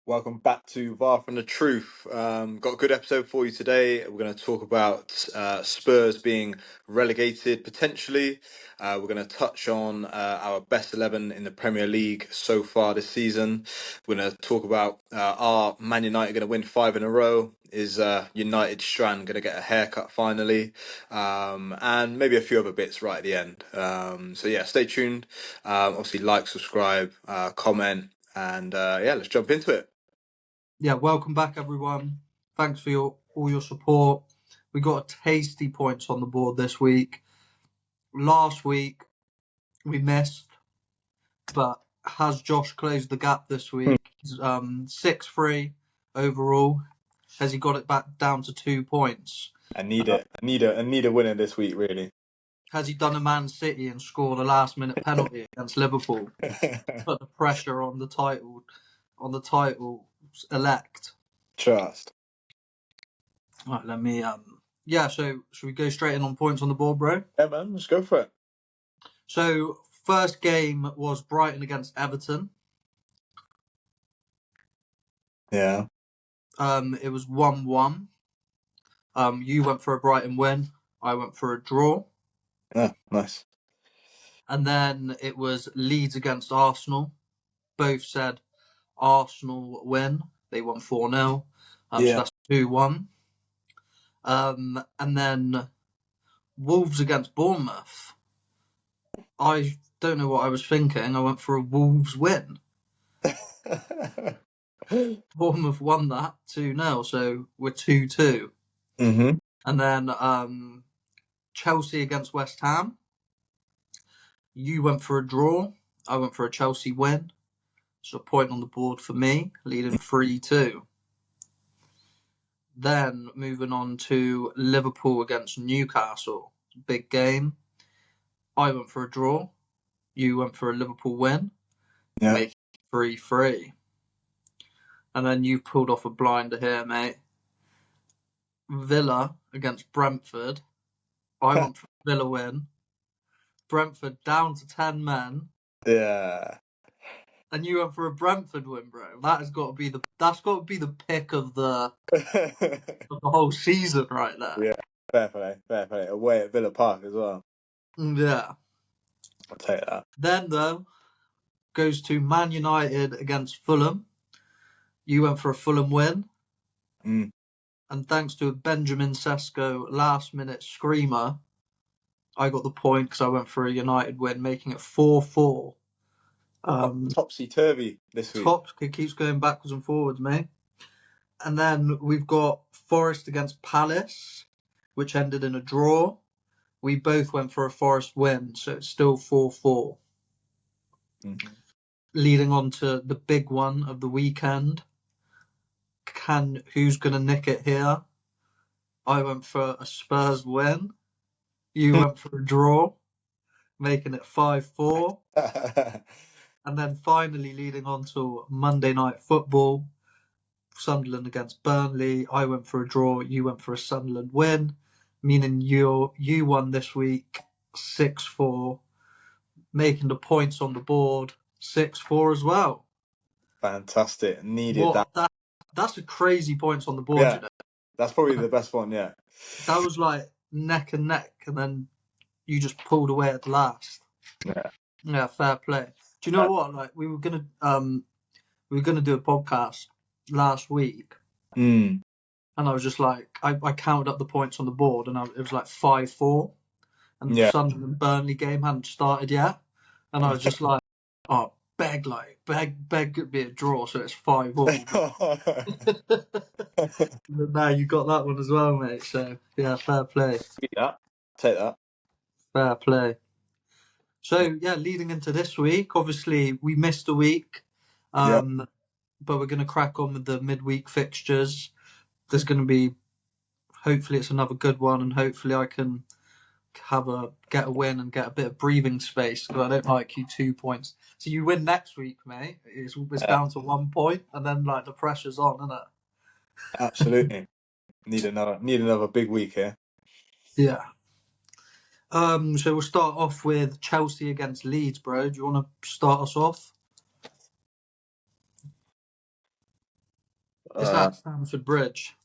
Welcome back to VAR From The Truth. Got a good episode for you today. We're going to talk about Spurs being relegated potentially. We're going to touch on our best 11 in the Premier League so far this season. We're going to talk about are Man United going to win 5 in a row? Is United Strand going to get a haircut finally? And maybe a few other bits right at the end. So yeah, stay tuned. Obviously like, subscribe, comment. And let's jump into it. Yeah, welcome back, everyone. Thanks for all your support. We got tasty points on the board this week. Last week we missed, but has Josh closed the gap this week? 6-3 overall. Has he got it back down to 2 points? I need it. I need a winner this week, really. Has he done a Man City and scored a last-minute penalty against Liverpool? Put the pressure on the title elect. Trust. Right, let me so should we go straight in on points on the board, bro? Yeah, man, let's go for it. So first game was Brighton against Everton. Yeah. It was 1-1. You went for a Brighton win. I went for a draw. Yeah, nice. And then it was Leeds against Arsenal. Both said Arsenal win. They won 4-0. So that's 2-1. And then Wolves against Bournemouth. I don't know what I was thinking. I went for a Wolves win. Bournemouth won that 2-0, so we're 2-2. Mm-hmm. And then Chelsea against West Ham. You went for a draw. I went for a Chelsea win. So a point on the board for me, leading 3-2. Then moving on to Liverpool against Newcastle. Big game. I went for a draw. You went for a Liverpool win. Yeah. Making 3-3. And then you pulled off a blinder here, mate. Villa against Brentford. I went for a Villa win. Brentford down to 10 men. Yeah. And you went for a Brentford win, bro. That's got to be the pick of the whole season right there. Yeah. Fair play. Away at Villa Park as well. Yeah. I'll take that. Then though, goes to Man United against Fulham. You went for a Fulham win. Mm. And thanks to a Benjamin Sesko last minute screamer, I got the point because I went for a United win, making it 4-4. Topsy-turvy this week. It keeps going backwards and forwards, mate. And then we've got Forest against Palace, which ended in a draw. We both went for a Forest win, so it's still 4-4. Mm-hmm. Leading on to the big one of the weekend. Who's going to nick it here? I went for a Spurs win. You went for a draw, making it 5-4. And then finally leading on to Monday Night Football, Sunderland against Burnley. I went for a draw. You went for a Sunderland win, meaning you won this week 6-4, making the points on the board 6-4 as well. Fantastic. Needed that. That's a crazy points on the board. You know? That's probably the best one, yeah. That was like neck and neck, and then you just pulled away at the last. Yeah, fair play. Do you know what? Like we were gonna do a podcast last week, and I was just like, I counted up the points on the board, and it was like 5-4, and the Sunderland Burnley game hadn't started yet, and I was just like, oh, beg could be a draw, so it's 5-4. But now you got that one as well, mate. So yeah, fair play. Take that. Fair play. So yeah, leading into this week, obviously we missed a week, but we're going to crack on with the midweek fixtures. There's going to be, hopefully it's another good one, and hopefully I can get a win and get a bit of breathing space, because I don't like you 2 points. So you win next week, mate. It's down to 1 point, and then like the pressure's on, isn't it? Absolutely. Need another big week here. Yeah. So we'll start off with Chelsea against Leeds, bro. Do you want to start us off? It's Uh, at Stamford Bridge.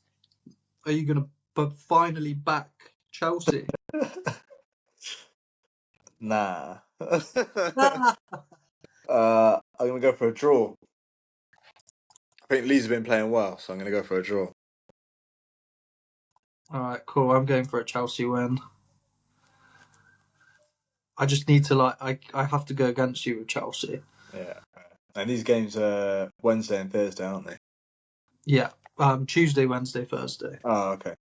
Are you going to finally back Chelsea? nah. All I'm gonna go for a draw. I think Leeds have been playing well, so I'm gonna go for a draw. right, cool. I'm going for a Chelsea win. I just need to I have to go against you with Chelsea. Yeah. And these games are Wednesday and Thursday, aren't they? Yeah. Tuesday, Wednesday, Thursday. Oh, okay.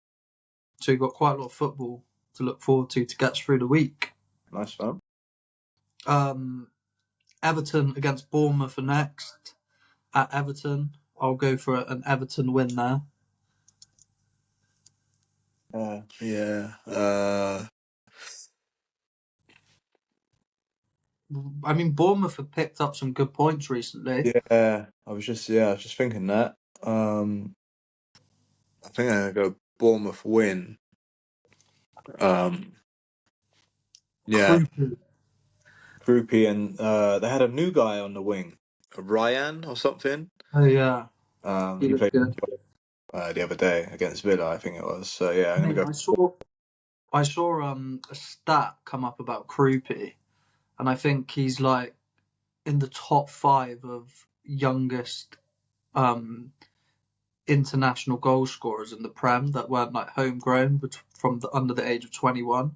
So you've got quite a lot of football to look forward to get us through the week. Nice fun. Um, Everton against Bournemouth are next at Everton. I'll go for an Everton win there. Yeah. I mean, Bournemouth have picked up some good points recently. Yeah. I was just thinking that. I think I'm gonna go Bournemouth win. Um, yeah. Creepy. Groupie and they had a new guy on the wing, Ryan or something. Oh yeah, he He looked played good. the other day against Villa, I think it was. So yeah, I'm gonna Mate, go. I saw a stat come up about Croupy, and I think he's like in the top five of youngest um international goal scorers in the Prem that weren't like homegrown, but from under the age of 21.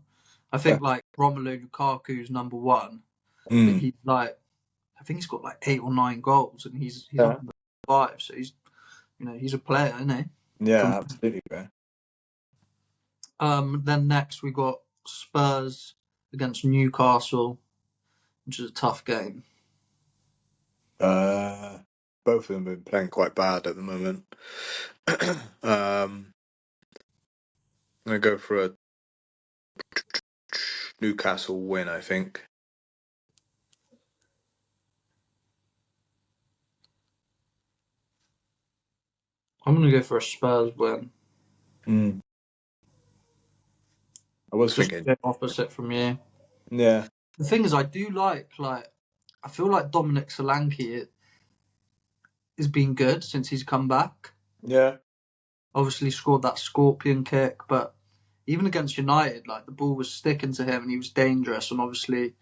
I think like Romelu Lukaku's number one, but Mm, he's like I think he's got like 8 or 9 goals, and he's yeah, under five, so he's a player, isn't he? From yeah, absolutely, bro. then next we got Spurs against Newcastle, which is a tough game. Uh, Both of them have been playing quite bad at the moment. I'm gonna go for a Newcastle win, I think. I'm gonna go for a Spurs win. Mm. I was Just thinking, the opposite from you. yeah, The thing is, I do like I feel like Dominic Solanke has been good since he's come back. yeah, Obviously, scored that scorpion kick, but even against United, like the ball was sticking to him and he was dangerous. And obviously,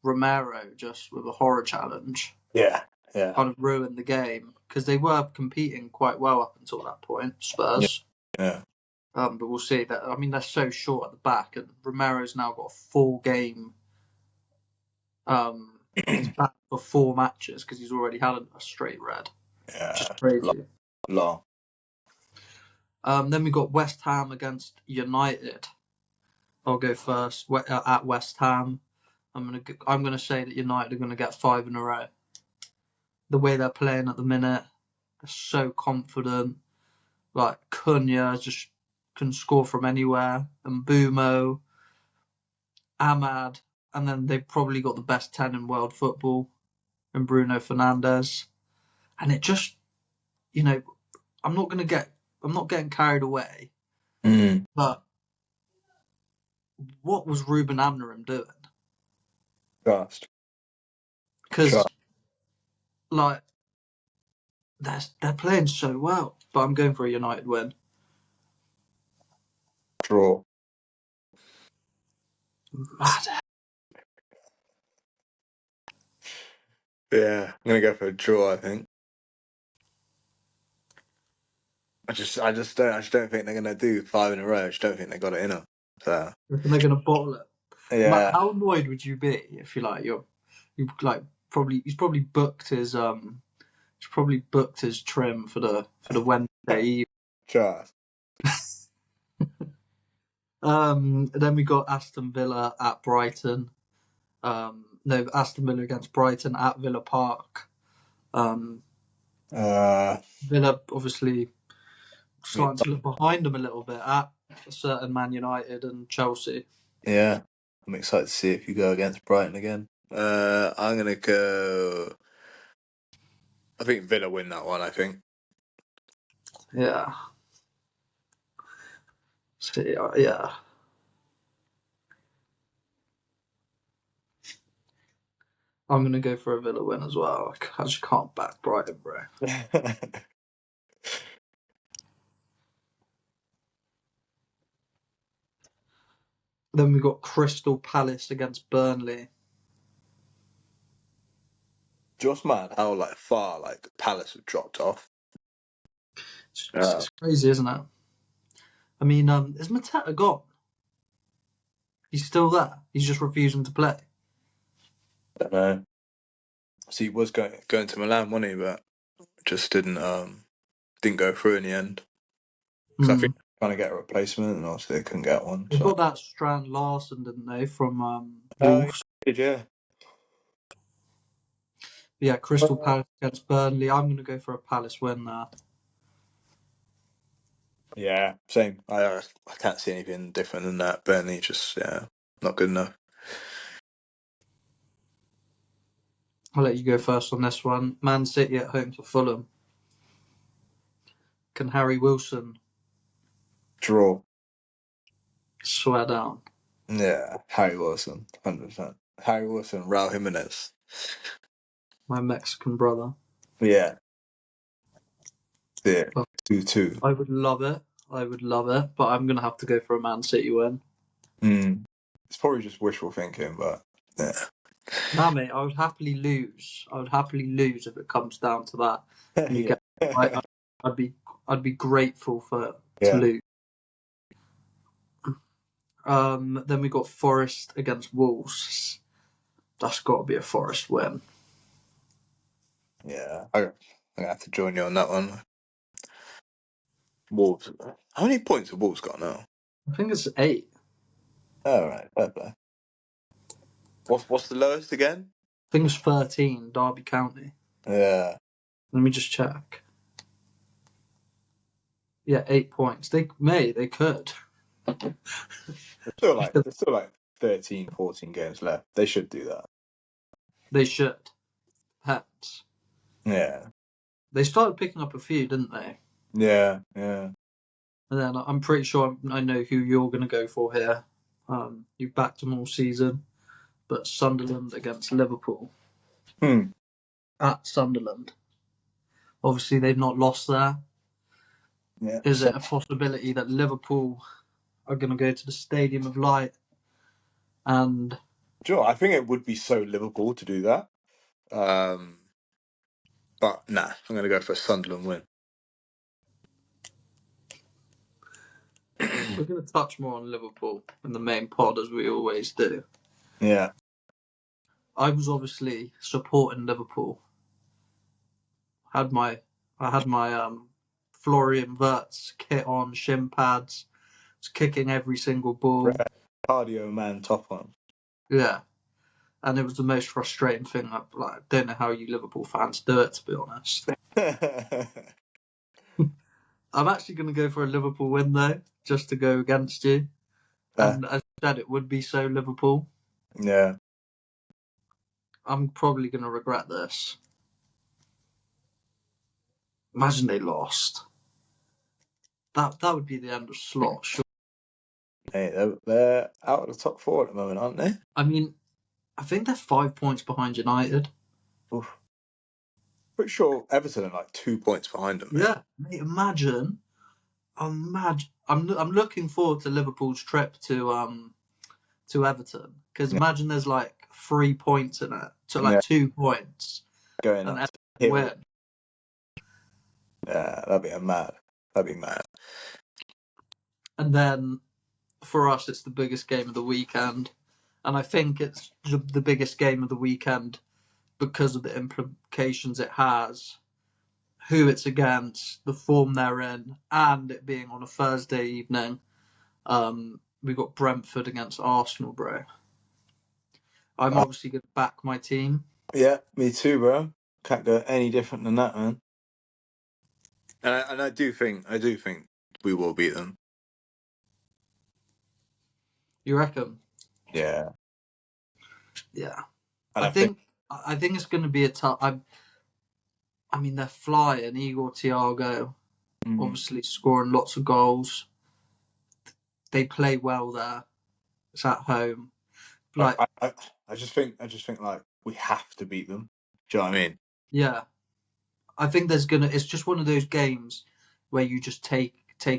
Romero just with a horror challenge yeah, yeah, kind of ruined the game because they were competing quite well up until that point, yeah, Spurs. yeah, But we'll see. That I mean, they're so short at the back, and Romero's now got a full game. He's back for 4 matches because he's already had a straight red, which is yeah. Long, crazy. long. Then we got West Ham against United. I'll go first at West Ham. I'm gonna say that United are gonna get 5 in a row. The way they're playing at the minute, they're so confident. Like Cunha just can score from anywhere, and Bumo, Ahmad, and then they've probably got the best 10 in world football, and Bruno Fernandes. And it just, you know, I'm not gonna get, I'm not getting carried away, Mm. but what was Ruben Amorim doing? Trust, Because trust, like they're playing so well. But I'm going for a United win. draw. Mad. Yeah, I'm gonna go for a draw, I think. I just don't think they're gonna do 5 in a row. I just don't think they got it in them. So Reckon they're gonna bottle it. Matt, yeah, how annoyed would you be if you like probably he's probably booked his trim for the Wednesday eve. trust. Then we got Aston Villa at Brighton. No, Aston Villa against Brighton at Villa Park. Um, Uh, Villa obviously yeah, starting to look behind them a little bit at certain Man United and Chelsea. yeah. I'm excited to see if you go against Brighton again. I'm gonna go. I think Villa win that one. I think. Yeah. See, yeah. I'm gonna go for a Villa win as well. I just can't back Brighton, bro. Then we got Crystal Palace against Burnley. Just mad how like far like Palace have dropped off. It's crazy, isn't it? I mean, is Mateta gone? He's still there. He's just refusing to play. I don't know. So he was going to Milan, wasn't he? But just didn't go through in the end. Because I think they're trying to get a replacement, and obviously they couldn't get one. They So got that Strand Larson, didn't they, from Wolves? yeah. Yeah, Crystal Palace against Burnley. I'm going to go for a Palace win there. Yeah, same. I can't see anything different than that. Burnley just not good enough. I'll let you go first on this one. Man City at home to Fulham. Can Harry Wilson Draw. swear down? Yeah, Harry Wilson, 100%. Harry Wilson, Raul Jimenez. My Mexican brother. Yeah, yeah, Well, 2-2. I would love it. But I'm going to have to go for a Man City win. It's probably just wishful thinking, but yeah. Nah, mate, I would happily lose. If it comes down to that. And you Yeah. get, I'd be, grateful to Yeah. lose. Then we got Forest against Wolves. That's got to be a Forest win. Yeah, I'm gonna have to join you on that one. Wolves. How many points have Wolves got now? I think it's 8. All right, fair play. What's the lowest again? I think it's 13, Derby County. Yeah. Let me just check. Yeah, 8 points. They could. There's still like 13, 14 games left. They should do that. They should. Perhaps. Yeah. They started picking up a few, didn't they? Yeah, yeah. And then I'm pretty sure I know who you're going to go for here. You've backed them all season, but Sunderland against Liverpool at Sunderland. Obviously, they've not lost there. Yeah. Is it a possibility that Liverpool are going to go to the Stadium of Light and Sure, I think it would be so Liverpool to do that. But nah, I'm going to go for a Sunderland win. we're going to touch more on Liverpool in the main pod as we always do. Yeah. I was obviously supporting Liverpool. I had my Florian Wirtz kit on, shin pads, was kicking every single ball. Cardio man, top one. Yeah. And it was the most frustrating thing. I don't know how you Liverpool fans do it, to be honest. I'm actually going to go for a Liverpool win, though, just to go against you. And as I said, it would be so Liverpool. Yeah. I'm probably going to regret this. Imagine they lost. That would be the end of slot, sure. Hey, they're out of the top 4 at the moment, aren't they? I mean, I think they're 5 points behind United. Oof. Pretty sure Everton are like 2 points behind them, mate. Yeah, mate, imagine. I'm looking forward to Liverpool's trip to Everton, because imagine there's like 3 points in it, so like 2 points, Going and up Everton win. Yeah, that'd be mad. That'd be mad. And then for us, it's the biggest game of the weekend, and I think it's the biggest game of the weekend because of the implications it has, who it's against, the form they're in, and it being on a Thursday evening. We got Brentford against Arsenal, bro. I'm obviously going to back my team. Yeah, me too, bro. Can't go any different than that, man. And I do think we will beat them. You reckon? Yeah. Yeah. And I think it's going to be a tough. I mean, they're flying. Igor Thiago, obviously scoring lots of goals. They play well there. It's at home. Like, I just think like we have to beat them. Do you know what I mean? yeah, I think it's just one of those games where you just take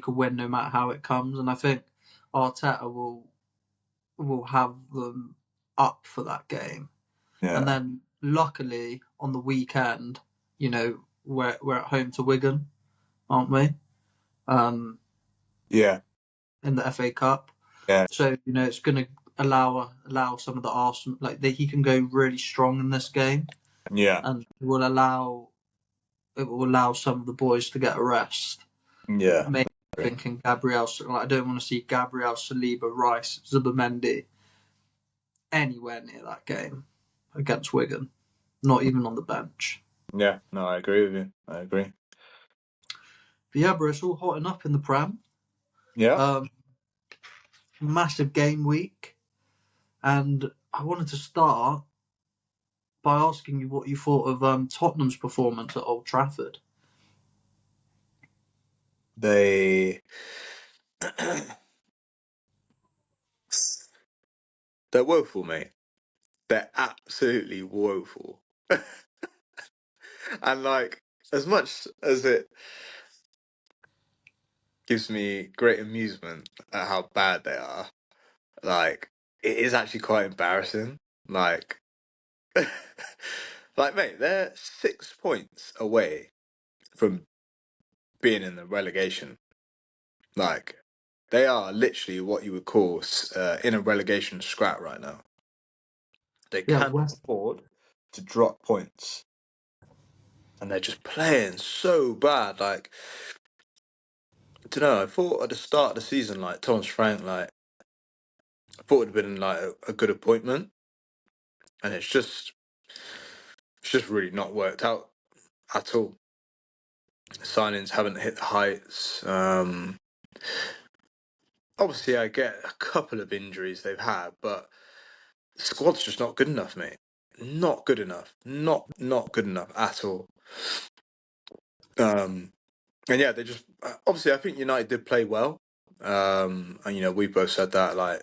a win no matter how it comes, and I think Arteta will will have them up for that game. Yeah. And then luckily on the weekend, you know, we're at home to Wigan, aren't we? Yeah. In the FA Cup. Yeah. So, you know, it's going to allow some of the Arsenal, like he can go really strong in this game, Yeah. and it will allow some of the boys to get a rest. Yeah. Maybe thinking Gabriel, like I don't want to see Gabriel, Saliba, Rice, Zubimendi anywhere near that game against Wigan, not even on the bench. Yeah. No, I agree with you. I agree. But yeah, bro, it's all hotting up in the Prem. Yeah. Massive game week, and I wanted to start by asking you what you thought of Tottenham's performance at Old Trafford. They're woeful, mate. They're absolutely woeful. And like, as much as it gives me great amusement at how bad they are, like, it is actually quite embarrassing. Like, like, mate, they're 6 points away from being in the relegation. Like, they are literally what you would call in a relegation scrap right now. They Yeah, can't afford to drop points, and they're just playing so bad. Like, I don't know. I thought at the start of the season, like Thomas Frank, like I thought it'd been like a good appointment, and it's just really not worked out at all. Signings haven't hit the heights. Obviously, I get a couple of injuries they've had, but the squad's just not good enough, mate. Not good enough. Not good enough at all. And yeah, they just obviously I think United did play well. And you know we both said that like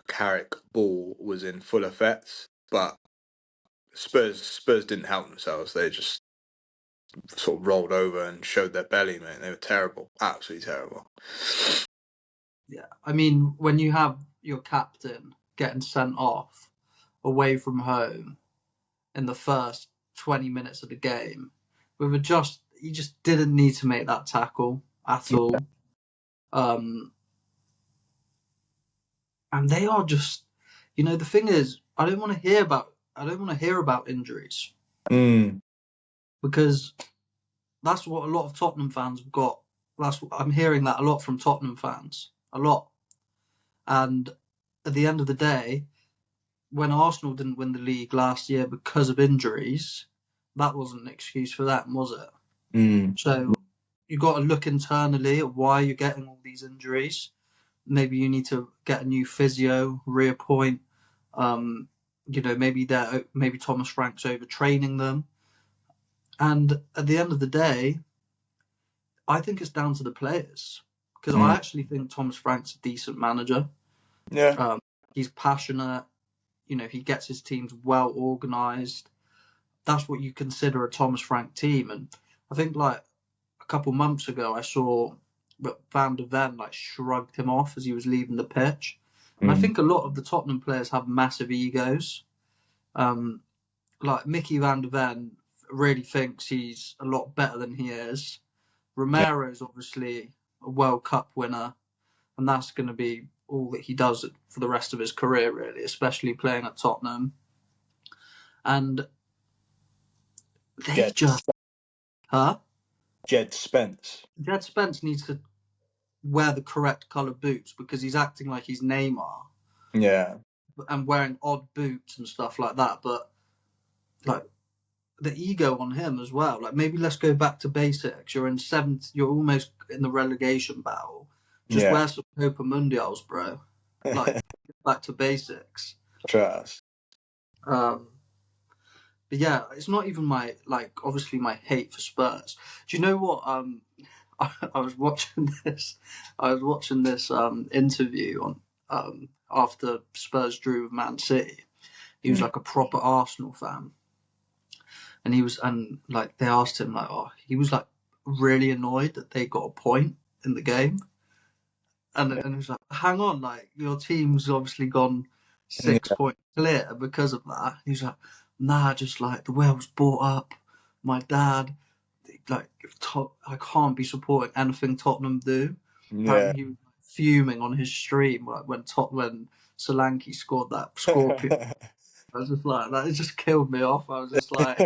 Carrick ball was in full effect, but Spurs didn't help themselves. They just sort of rolled over and showed their belly, mate. They were terrible, absolutely terrible. yeah. I mean, when you have your captain getting sent off away from home in the first 20 minutes of the game, you just didn't need to make that tackle at all. And they are just, you know, the thing is, I don't want to hear about injuries Mm. because that's what a lot of Tottenham fans have got. That's what I'm hearing that a lot from Tottenham fans, a lot. And at the end of the day, when Arsenal didn't win the league last year because of injuries, that wasn't an excuse for them, was it? Mm. So you got to look internally at why you're getting all these injuries. Maybe you need to get a new physio, reappoint. You know, maybe Thomas Frank's overtraining them. And at the end of the day, I think it's down to the players because I Mm. actually think Thomas Frank's a decent manager. Yeah. He's passionate. You know, he gets his teams well organised. That's what you consider a Thomas Frank team. And I think like a couple months ago, I saw that Van der Ven like shrugged him off as he was leaving the pitch. And I Mm. think a lot of the Tottenham players have massive egos. Like Mickey Van der Ven really thinks he's a lot better than he is. Yeah. Romero's obviously a World Cup winner, and that's going to be all that he does for the rest of his career, really, especially playing at Tottenham. And they Jed, just, huh? Jed Spence. Jed Spence needs to wear the correct colour boots because he's acting like he's Neymar Yeah. and wearing odd boots and stuff like that. But like the ego on him as well. Like maybe let's go back to basics. You're in seventh. You're almost in the relegation battle. Just Yeah. wear some Copa Mundials, bro. Like back to basics. Trust. Um, but yeah, it's not even my obviously my hate for Spurs. Do you know what? I was watching this. I was watching this interview on after Spurs drew with Man City. He was like a proper Arsenal fan, and like they asked him like, oh, he was like really annoyed that they got a point in the game, And he was like, hang on, like, your team's obviously gone 6 points clear because of that. He was like, nah, just like the way I was brought up, my dad, like, I can't be supporting anything Tottenham do. Yeah. Apparently, he was fuming on his stream like when Solanke scored that scorpion. I was just like, that. It just killed me off. I was just like,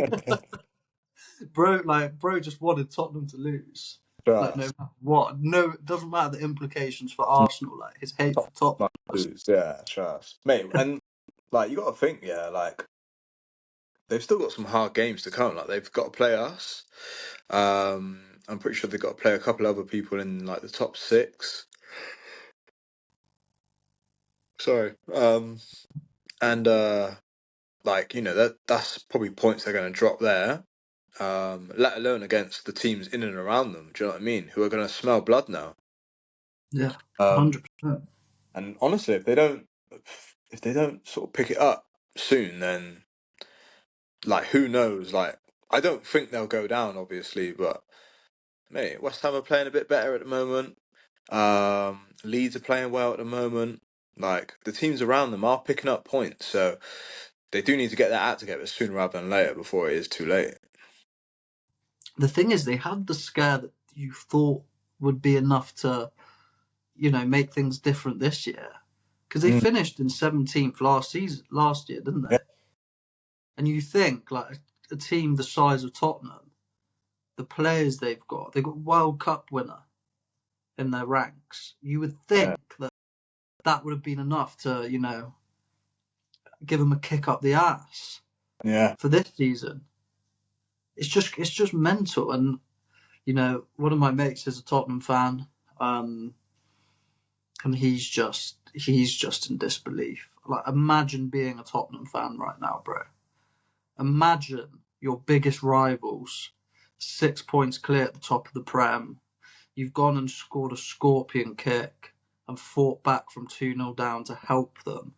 bro just wanted Tottenham to lose. Like, no Trust. matter what. No, it doesn't matter the implications for Arsenal. Like, his hate for Tottenham. Yeah, trust. Mate, and like you gotta think, yeah, like they've still got some hard games to come. Like they've got to play us. I'm pretty sure they've got to play a couple other people in like the top six. Sorry. And like, you know, that's probably points they're gonna drop there. Let alone against the teams in and around them, do you know what I mean? Who are gonna smell blood now. Yeah, Um 100%. and honestly if they don't sort of pick it up soon, then like who knows? Like I don't think they'll go down, obviously, but mate, West Ham are playing a bit better at the moment. Leeds are playing well at the moment. Like the teams around them are picking up points, so they do need to get their act together sooner rather than later before it is too late. The thing is, they had the scare that you thought would be enough to, make things different this year. Because they Mm. finished in 17th last year, didn't Yeah, they? And you think, like, a team the size of Tottenham, the players they've got World Cup winner in their ranks. You would yeah, think that would have been enough to, give them a kick up the ass yeah. for this season. It's just mental. And one of my mates is a Tottenham fan, and he's just in disbelief. Like, imagine being a Tottenham fan right now, bro. Imagine your biggest rivals, 6 points clear at the top of the Prem. You've gone and scored a scorpion kick and fought back from 2-0 down to help them.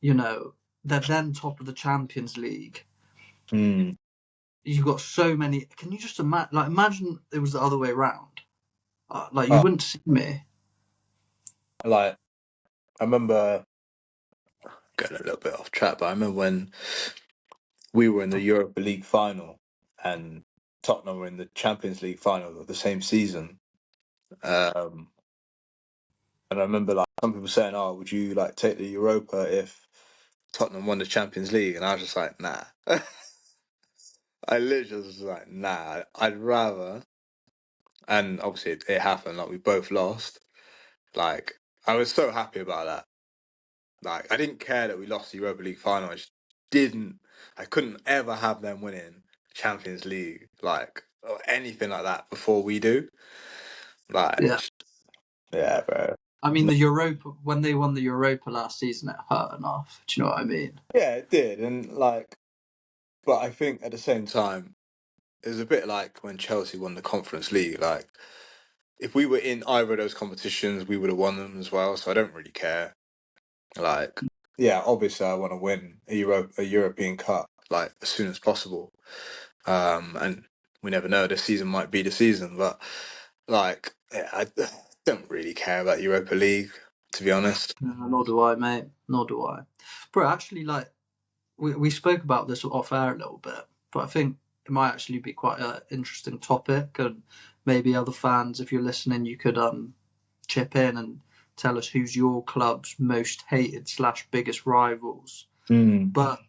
They're then top of the Champions League. Mm. You've got so many. Can you just imagine? Like, imagine it was the other way around. Like, you Oh, wouldn't see me. like I remember getting a little bit off track, but I remember when we were in the Europa League final and Tottenham were in the Champions League final of the same season. Um, and I remember like some people saying, "Oh, would you like take the Europa if Tottenham won the Champions League?" And I was just like, "Nah." I literally was like, "Nah, I'd rather." And obviously, it happened. Like we both lost. Like I was so happy about that. Like I didn't care that we lost the Europa League final. I just didn't. I couldn't ever have them winning Champions League, like or anything like that before we do. Like, Yeah. yeah, bro. I mean, the Europa, when they won the Europa last season, it hurt enough. Do you know what I mean? Yeah, it did, and like, but I think at the same time, it was a bit like when Chelsea won the Conference League. Like, if we were in either of those competitions, we would have won them as well. So I don't really care. Like, yeah, obviously I want to win a European Cup like as soon as possible. And we never know. This season might be the season, but like, yeah, I don't really care about Europa League, to be honest. Nor do I, mate. Nor do I. Bro, actually, like, we spoke about this off air a little bit, but I think it might actually be quite an interesting topic, and maybe other fans, if you're listening, you could chip in and tell us who's your club's most hated / biggest rivals. Mm. But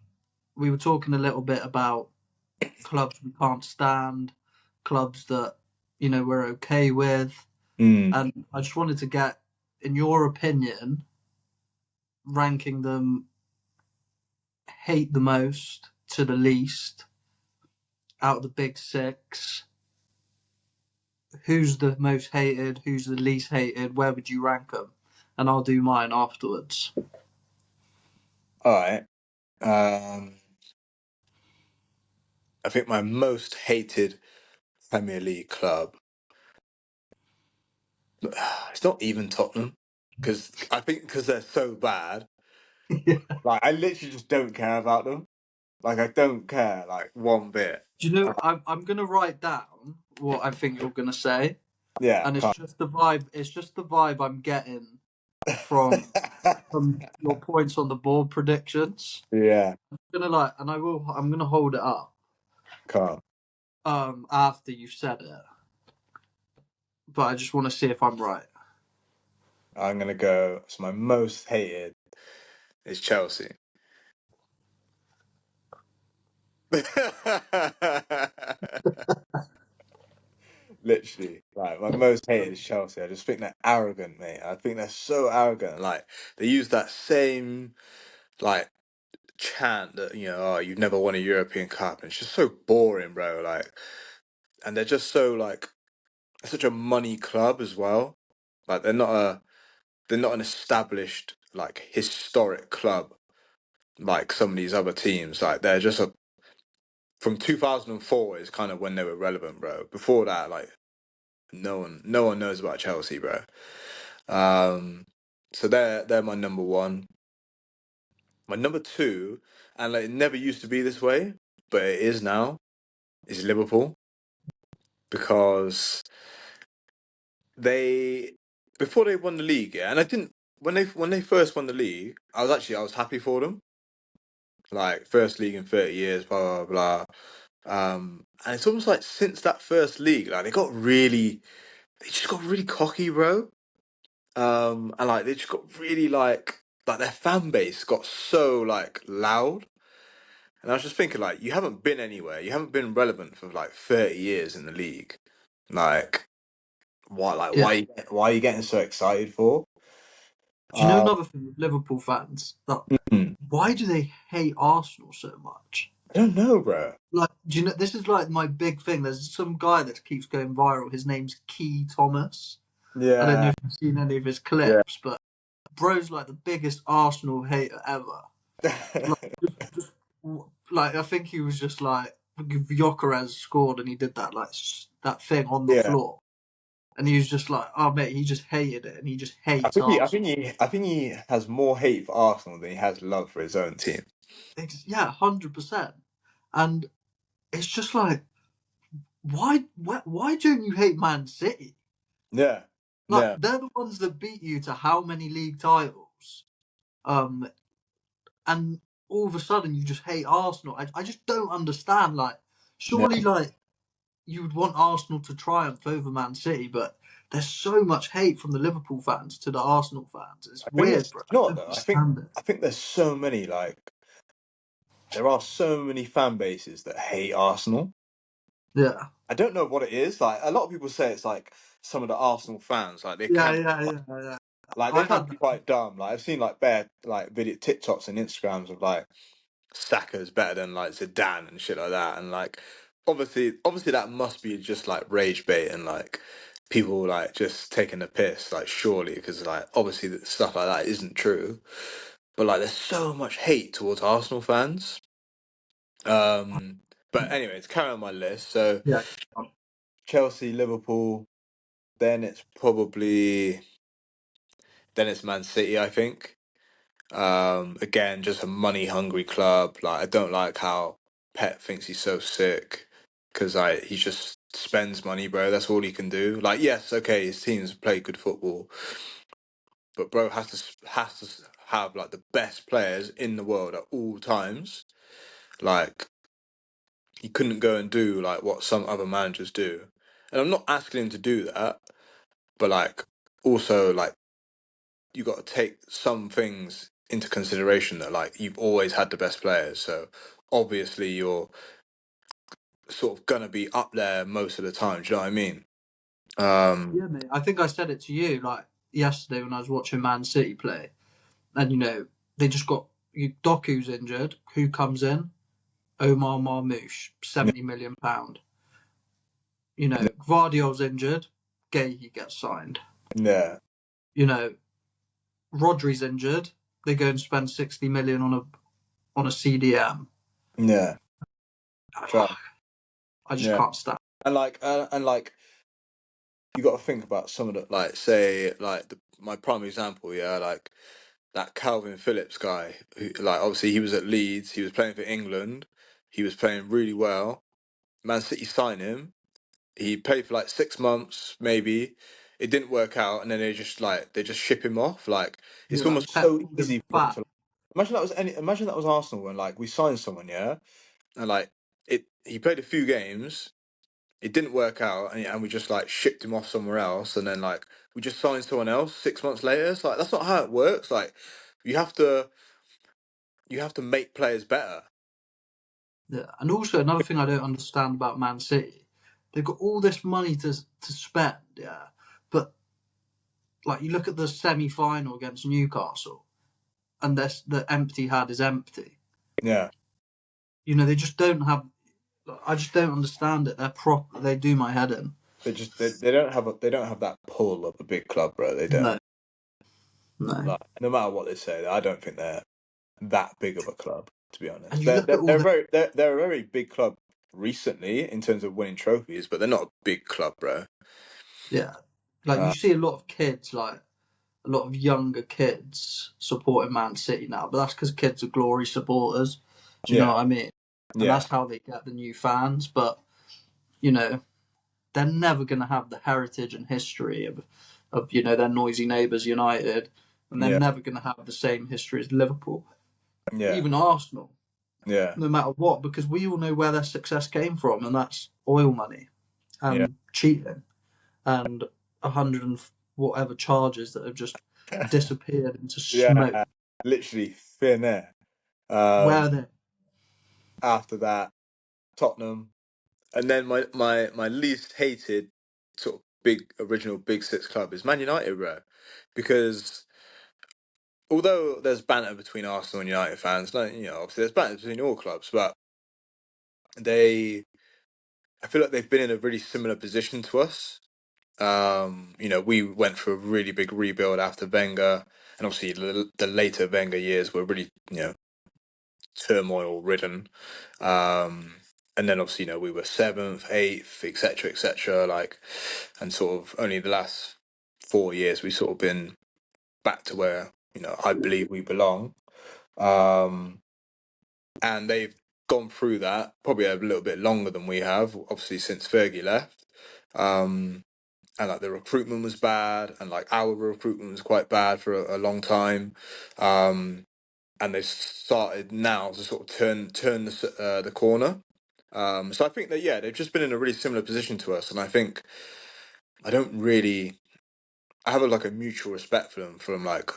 we were talking a little bit about clubs we can't stand, clubs that we're okay with, Mm. and I just wanted to get, in your opinion, ranking them hate the most to the least out of the big six. Who's the most hated? Who's the least hated? Where would you rank them? And I'll do mine afterwards. All right. Um, I think my most hated Premier League club. It's not even Tottenham, because I think because they're so bad. Do Like I literally just don't care about them. Like I don't care like one bit. you know? I'm gonna write down what I think you're gonna say, Yeah, and it's can't. just the vibe. It's just the vibe I'm getting from your points on the board predictions. Yeah, I'm gonna like, and I will. I'm gonna hold it up. can't. After you've said it, but I just want to see if I'm right. I'm gonna go. So my most hated is Chelsea. Literally, like my most hated is Chelsea. I just think they're arrogant, mate. I think they're so arrogant. Like they use that same like chant that oh you've never won a European Cup, and it's just so boring, bro. Like, and they're just so like such a money club as well. Like they're not an established like historic club like some of these other teams. Like they're just a from 2004 is kind of when they were relevant, bro. Before that, like no one knows about Chelsea, bro. So they're my number one. My number two, and like it never used to be this way, but it is now, is Liverpool because they before they won the league, yeah, and I didn't when they first won the league, I was happy for them. Like first league in 30 years, blah blah blah. And it's almost like since that first league, like they just got really cocky, bro. And like they just got really like their fan base got so like loud. And I was just thinking like you haven't been anywhere, you haven't been relevant for like 30 years in the league. Like Yeah. why are you getting so excited for? Do you know Um, another thing with Liverpool fans? That I why do they hate Arsenal so much? don't know, bro. Like, do you know? This is like my big thing. There's some guy that keeps going viral. His name's Key Thomas. I don't know Yeah, if you've seen any of his yeah. clips, but bro's like the biggest Arsenal hater ever. Like, just like I think he was just like Gyökeres scored and he did that like that thing on the Yeah. floor, and he was just like, oh mate, he just hated it and he just hates Arsenal. I think he has more hate for Arsenal than he has love for his own team. Yeah, 100%. And it's just like, why don't you hate Man City? Yeah, Like yeah, they're the ones that beat you to how many league titles? Um, and all of a sudden you just hate Arsenal. I just don't understand. Like, surely, yeah. like you would want Arsenal to triumph over Man City, but there's so much hate from the Liverpool fans to the Arsenal fans. It's I think weird, it's bro. you know I what don't though. understand it. I think there's so many there are so many fan bases that hate Arsenal. Yeah, I don't know what it is. Like a lot of people say it's like some of the Arsenal fans like they yeah, can yeah, yeah, yeah. they I can had be that. quite dumb. Like I've seen like bare like video TikToks and Instagrams of like Saka's better than like Zidane and shit like that. And like obviously that must be just like rage bait and like people like just taking the piss. Like surely because like obviously stuff like that isn't true. But like there's so much hate towards Arsenal fans. Um, but anyways, carry on my list. So Yeah, Chelsea, Liverpool, then it's Man City, I think. Again, just a money hungry club. Like I don't like how Pep thinks he's so sick because like he just spends money, bro. That's all he can do. Like yes, okay, his teams play good football, but bro has to have like the best players in the world at all times. Like he couldn't go and do like what some other managers do. And I'm not asking him to do that, but like also like you got to take some things into consideration that like you've always had the best players, so obviously you're sort of gonna be up there most of the time. Do you know what I mean? Um, yeah, mate. I think I said it to you like yesterday when I was watching Man City play, and they just got Doku's injured. Who comes in? Omar Marmoush, £70 million. Guardiola's injured. Gahey gets signed. yeah, You know, Rodri's injured. They go and spend 60 million on a CDM. yeah, try, I just yeah, can't stand. and like you got to think about some of the like say like my prime example, yeah, like that Calvin Phillips guy who like obviously he was at Leeds, he was playing for England, he was playing really well. Man City signed him. he played for like 6 months, maybe. It didn't work out, and then they just ship him off. Like it's Yeah, like almost Pep so called him easy for them fat. to. Imagine that was Arsenal when like we signed someone, yeah, and like he played a few games, it didn't work out, and we just like shipped him off somewhere else, and then like we just signed someone else 6 months later. It's like that's not how it works. Like you have to make players better. Yeah, and also another thing I don't understand about Man City, they've got all this money to spend, yeah, but like you look at the semi-final against Newcastle, and the empty had is empty. Yeah, You know, they just don't have. I just don't understand it. They do my head in. they don't have they don't have that pull of a big club, bro. They don't. No, no. Like no matter what they say, I don't think they're that big of a club. To be And honest, you look at all the they're a very big club recently in terms of winning trophies, but they're not a big club, bro. yeah, like Uh, you see a lot of kids, like a lot of younger kids supporting Man City now, but that's because kids are glory supporters. Do you know yeah, what I mean? And yeah, that's how they get the new fans. But you know, they're never going to have the heritage and history of their noisy neighbours United, and they're yeah, never going to have the same history as Liverpool, yeah, even Arsenal, yeah, no matter what, because we all know where their success came from, and that's oil money yeah. and cheating and a hundred and whatever charges that have just disappeared into smoke. Yeah, literally thin air. Where Um, are they? After that, Tottenham, and then my least hated sort of big original Big Six club is Man United, bro, because although there's banter between Arsenal and United fans, like obviously there's banter between all clubs, but they, I feel like they've been in a really similar position to us. We went through a really big rebuild after Wenger, and obviously the later Wenger years were really turmoil ridden. And then obviously we were seventh, eighth, etc., etc. Like, and sort of only the last 4 years we sort of been back to where I believe we belong. Um, and they've gone through that probably a little bit longer than we have, obviously since Fergie left. Um, and like the recruitment was bad, and like our recruitment was quite bad for a long time. And they've started now to sort of turn the corner. So I think that they've just been in a really similar position to us, and I think I don't really I have like a mutual respect for them from like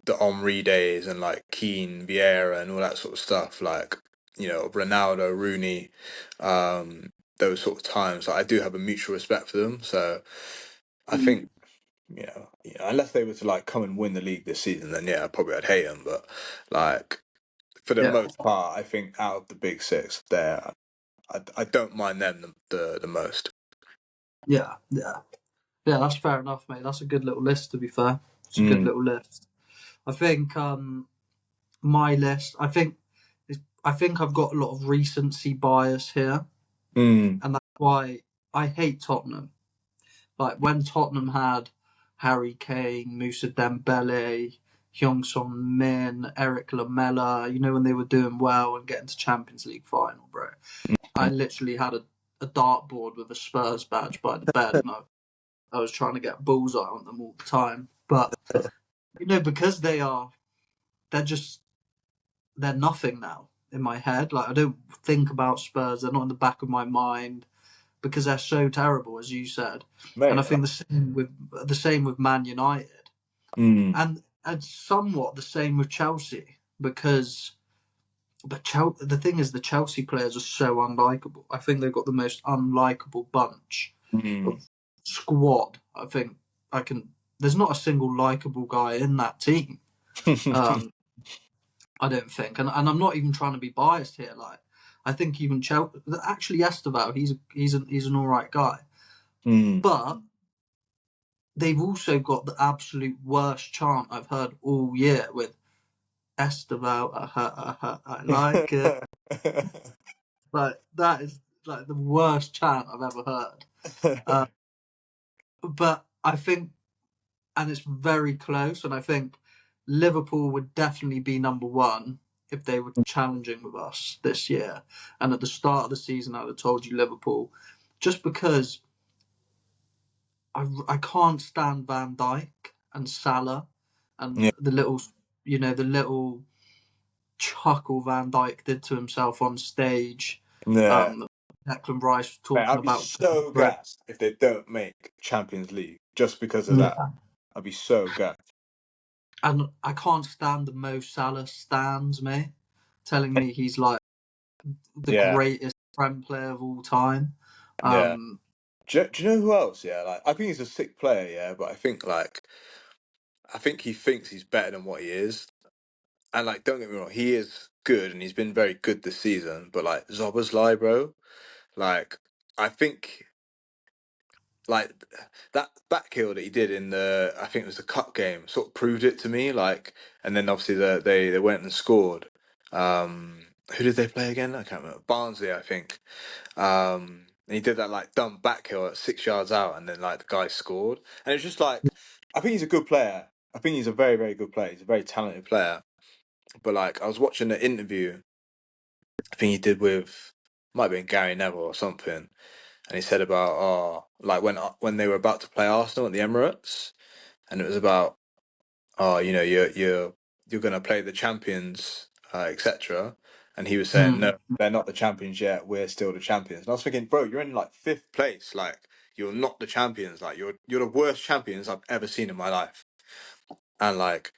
the Henri days and like Keane, Vieira, and all that sort of stuff. Like Ronaldo, Rooney, those sort of times. Like, I do have a mutual respect for them. So I think unless they were to like come and win the league this season, then probably I'd hate them. But like for the Yeah, most part, I think out of the big six, I don't mind them the most. yeah, yeah, yeah. That's fair enough, mate. That's a good little list. To be fair, it's a good Mm, little list. I think my list. I think I've got a lot of recency bias here, mm, and that's why I hate Tottenham. Like when Tottenham had Harry Kane, Moussa Dembele, Hyung Sung Min, Eric Lamela, when they were doing well and getting to Champions League final, bro. I literally had a dartboard with a Spurs badge by the bed, and I was trying to get bullseye on them all the time. But because they're nothing now in my head. Like I don't think about Spurs; they're not in the back of my mind because they're so terrible, as you said. And I mate. think the same with Man United, Mm, and somewhat the same with Chelsea because. But the thing is, the Chelsea players are so unlikable. I think they've got the most unlikable bunch mm. of squad. I think I can. There's not a single likable guy in that team. Um, I don't think, and I'm not even trying to be biased here. Like, I think even Chelsea, actually Esteval, he's an all right guy, mm. but they've also got the absolute worst chant I've heard all year with Esteval. I like it. Like that is like the worst chant I've ever heard. Uh, but I think, and it's very close, and I think Liverpool would definitely be number one if they were challenging with us this year. And at the start of the season, I'd have told you Liverpool just because I can't stand Van Dijk and Salah and Yeah, the little chuckle Van Dijk did to himself on stage. yeah. Declan Rice was Man, talking I'd be about so gassed if they don't make Champions League just because of that. yeah. I'd be so gassed. And I can't stand the Mo Salah stands, mate, telling me he's like the Yeah, greatest Prem player of all time. yeah. Um, Do you know who else? Yeah, like I think he's a sick player. Yeah, but I think he thinks he's better than what he is. And like, don't get me wrong, he is good and he's been very good this season. But like Zoboslai, bro, like I think like that back heel that he did in I think it was the cup game, sort of proved it to me. Like, and then obviously they went and scored. Who did they play again? I can't remember. Barnsley, I think. And he did that like dumb back heel at 6 yards out, and then like the guy scored. And it's just like, I think he's a good player. I think he's a very, very good player. He's a very talented player. But like, I was watching the interview. I think he did with might have been Gary Neville or something, and he said about like when they were about to play Arsenal at the Emirates, and it was about you're gonna play the champions, etc. And he was saying, mm, no, they're not the champions yet. We're still the champions. And I was thinking, bro, you're in like fifth place. Like you're not the champions. Like you're the worst champions I've ever seen in my life. And like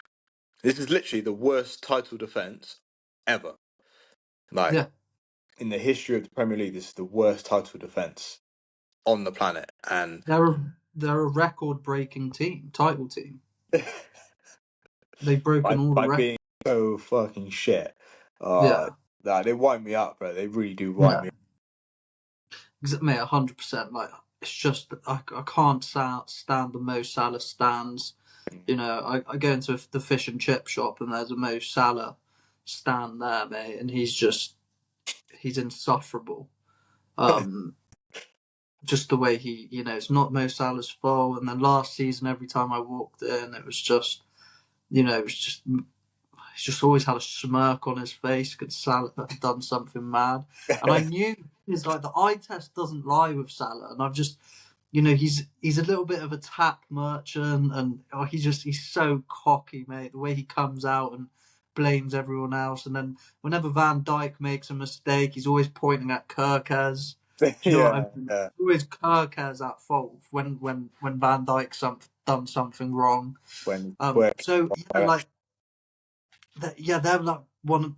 this is literally the worst title defense ever. Like yeah, in the history of the Premier League, this is the worst title defense on the planet. And they're a record-breaking team, title team. They've broken all the by records. being so fucking shit, uh, Yeah, they wind me up, bro. They really do wind yeah, me up. mate, 100%. Like it's just I can't stand the Mo Salah stands. You know, I go into the fish and chip shop and there's a Mo Salah stand there, mate, and he's insufferable. Um, just the way it's not Mo Salah's fault. And then last season, every time I walked in, it was just, it was just he's just always had a smirk on his face because Salah had done something mad. And I knew it's like the eye test doesn't lie with Salah, and I've just. He's a little bit of a tap merchant, and he's so cocky, mate. The way he comes out and blames everyone else, and then whenever Van Dijk makes a mistake, he's always pointing at Kirkez. Do you know what I Yeah, mean? yeah. Always Kirkez at fault when Van Dijk's done something wrong. When we're So yeah, like they're like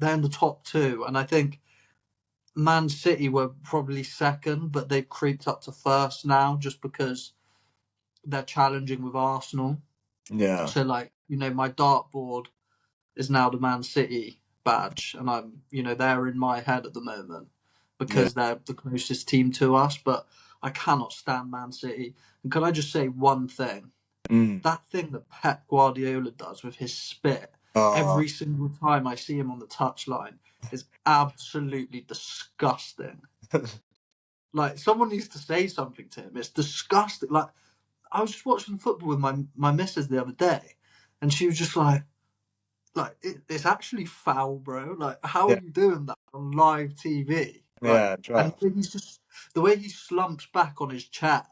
they're in the top two, and I think Man City were probably second, but they've creeped up to first now just because they're challenging with Arsenal. yeah, So like, my dartboard is now the Man City badge, and they're in my head at the moment yeah, because they're the closest team to us. But I cannot stand Man City. And can I just say one thing? mm. That thing that Pep Guardiola does with his spit uh, every single time I see him on the touchline is absolutely disgusting. Like someone needs to say something to him. It's disgusting. Like I was just watching football with my missus the other day, and she was just it's actually foul, bro. Like, how are yeah, you doing that on live TV? Like, yeah, and trust. the way he slumps back on his chair,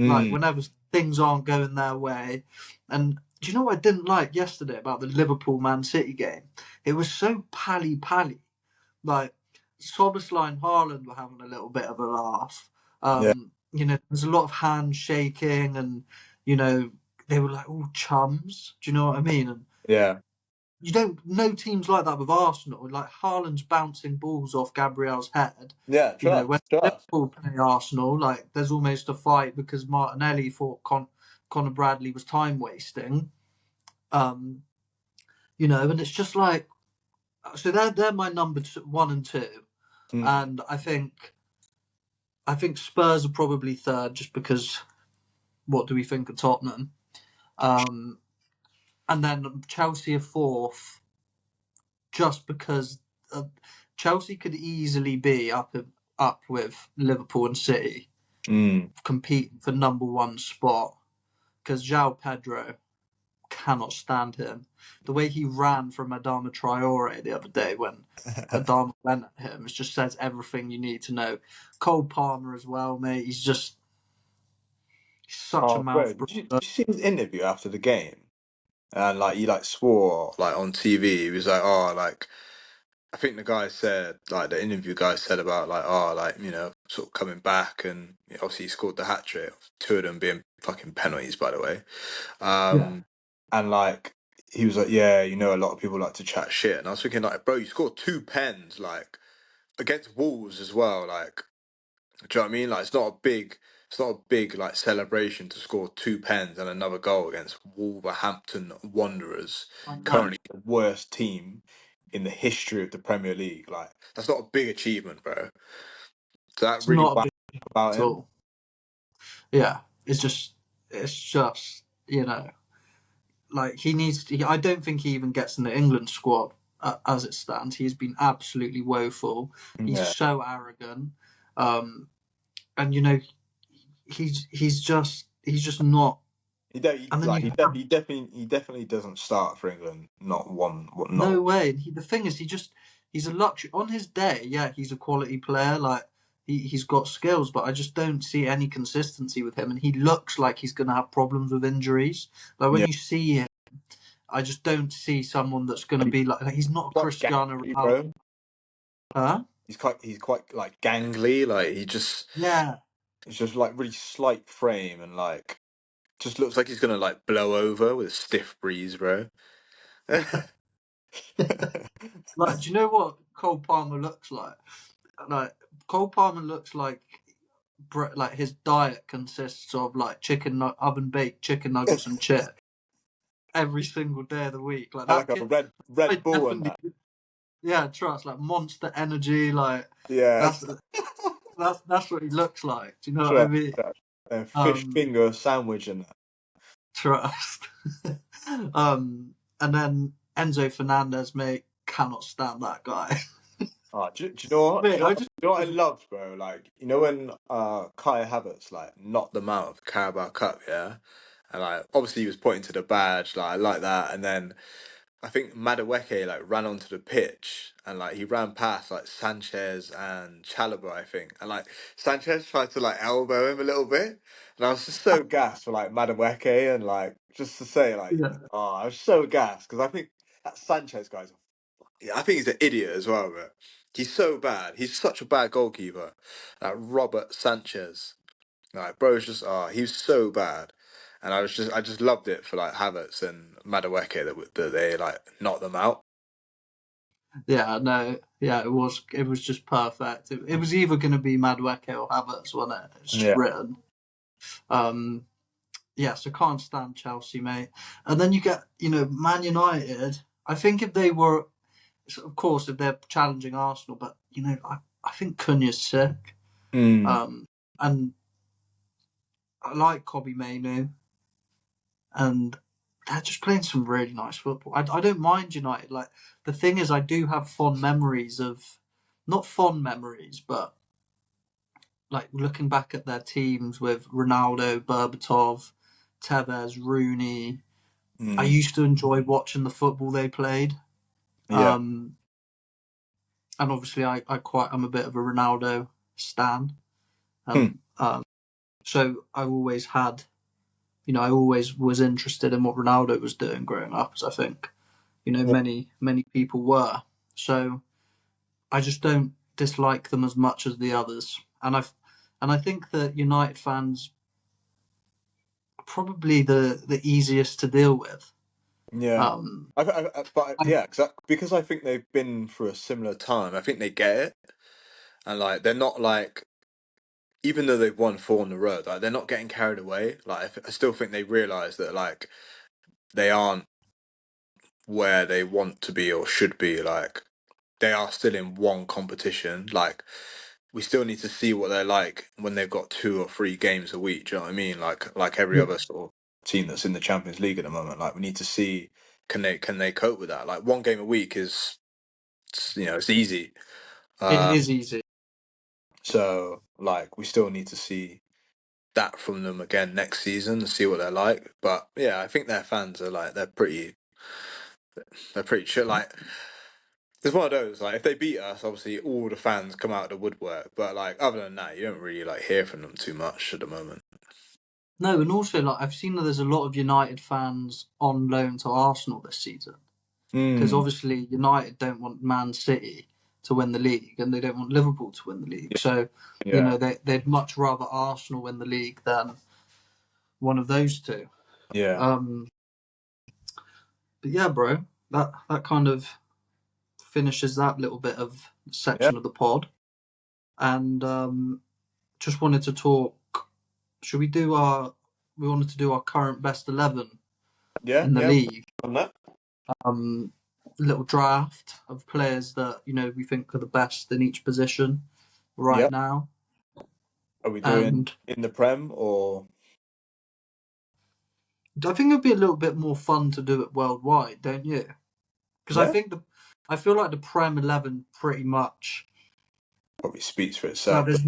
like Mm. whenever things aren't going their way. And do you know what I didn't like yesterday about the Liverpool Man City game? It was so pally. Like Soboslai and Haaland were having a little bit of a laugh. Yeah, There's a lot of handshaking, and you know they were like all chums. Do you know what I mean? And yeah, you don't know teams like that with Arsenal. Like Haaland's bouncing balls off Gabriel's head. yeah, When trust. Liverpool play Arsenal, like there's almost a fight because Martinelli thought Conor Bradley was time wasting. Um, and it's just like so they're my number one and two, Mm. and I think Spurs are probably third just because what do we think of Tottenham? Um, and then Chelsea are fourth just because Chelsea could easily be up with Liverpool and City Mm. competing for number one spot because João Pedro cannot stand him. The way he ran from Adama Traore the other day when Adama went at him, it just says everything you need to know. Cole Palmer as well, mate. He's such a Oh, bro, mouth did you see his interview after the game? And like he like swore like on TV. He was like, "Oh, like I think the guy said like the interview guy said about like oh like sort of coming back and obviously he scored the hat trick, two of them being fucking penalties by the way. Yeah. And like he was like, yeah, a lot of people like to chat shit, and I was thinking like, bro, you scored two pens like against Wolves as well, like do you know what I mean? Like it's not a big like celebration to score two pens and another goal against Wolverhampton Wanderers, I know. currently the worst team in the history of the Premier League. Like that's not a big achievement, bro. So that It's really not a wow big about at him. all. Yeah. It's just, like he needs to, I don't think he even gets in the England squad as it stands. He's been absolutely woeful. He's Yeah, so arrogant. Um, and he's just not. And then like you have he definitely doesn't start for England. Not one, not no way. The thing is, he's a luxury on his day. Yeah, he's a quality player. Like he's got skills, but I just don't see any consistency with him. And he looks like he's going to have problems with injuries. Like when yeah. you see him, I just don't see someone that's going to He's be like he's not quite Cristiano gangly, Ronaldo. bro. Huh? He's quite like gangly. Like Yeah. it's just like really slight frame and like just looks like he's gonna like blow over with a stiff breeze, bro. Like, do you know what Cole Palmer looks like? Like Cole Palmer looks like his diet consists of like oven baked chicken nuggets and chips every single day of the week. Like I that like a kid, I Red Bull and definitely, that. yeah, trust like Monster Energy. Like Yeah, that's that's what he looks like. Do you know what I trust, mean? trust. A fish Um, finger sandwich and that. trust. And then Enzo Fernandez, mate, cannot stand that guy. Oh, do you know what? Mate, I just Do you know what I loved, bro? Like, when Kai Havertz like knocked them out of the Carabao Cup, yeah? And like obviously he was pointing to the badge, like I like that, and then I think Madueke like ran onto the pitch and like he ran past like Sanchez and Chalobah, I think, and like Sanchez tried to like elbow him a little bit, and I was just so gassed for like Madueke and like just to say like, yeah. oh, I was so gassed because I think that Sanchez guy's, yeah, I think he's an idiot as well, but he's so bad. He's such a bad goalkeeper. Like Robert Sanchez, like bro's just, he was so bad. And I just loved it for like Havertz and Madueke that they like knocked them out. Yeah, no, yeah, it was just perfect. It was either going to be Madueke or Havertz, wasn't it? It's just Yeah. written. Um, yeah, so can't stand Chelsea, mate. And then you get, Man United. I think if they were, of course, if they're challenging Arsenal, but I think Cunha's sick. Mm. Um, and I like Kobe Mainu, and they're just playing some really nice football. I don't mind United. Like the thing is, I do have fond memories of, not fond memories, but like looking back at their teams with Ronaldo, Berbatov, Tevez, Rooney. I Mm. used to enjoy watching the football they played. Yeah. Um, and obviously, I'm a bit of a Ronaldo stan, Hmm. and so I always was interested in what Ronaldo was doing growing up, as I think Yeah. many people were. So I just don't dislike them as much as the others, and I think that United fans are probably the easiest to deal with. Yeah. Um, But yeah, because I think they've been through a similar time. I think they get it, and like they're not like, even though they've won four in a row, like they're not getting carried away. Like I still think they realise that like they aren't where they want to be or should be. Like they are still in one competition. Like we still need to see what they're like when they've got two or three games a week. Do you know what I mean? Like every yeah, other sort of team that's in the Champions League at the moment. Like we need to see, can they cope with that? Like one game a week is, it's easy. it Uh, is easy. so like we still need to see that from them again next season and see what they're like. But yeah, I think their fans are like they're pretty chill. Like it's one of those, like if they beat us, obviously all the fans come out of the woodwork. But like other than that, you don't really like hear from them too much at the moment. No, and also like I've seen that there's a lot of United fans on loan to Arsenal this season because Mm, obviously United don't want Man City to win the league and they don't want Liverpool to win the league. So yeah, they'd much rather Arsenal win the league than one of those two. yeah, Um, but yeah, bro, that kind of finishes that little bit of yeah, section of the pod, and just wanted to talk. Should we do our? We wanted to do our current best 11 yeah, in the yeah. league. On that, Um, little draft of players that we think are the best in each position right yeah. now, Are we doing and in the Prem or I think it'd be a little bit more fun to do it worldwide, don't you? Because yeah? I feel like the Prem 11 pretty much. Probably speaks for Like itself. there's,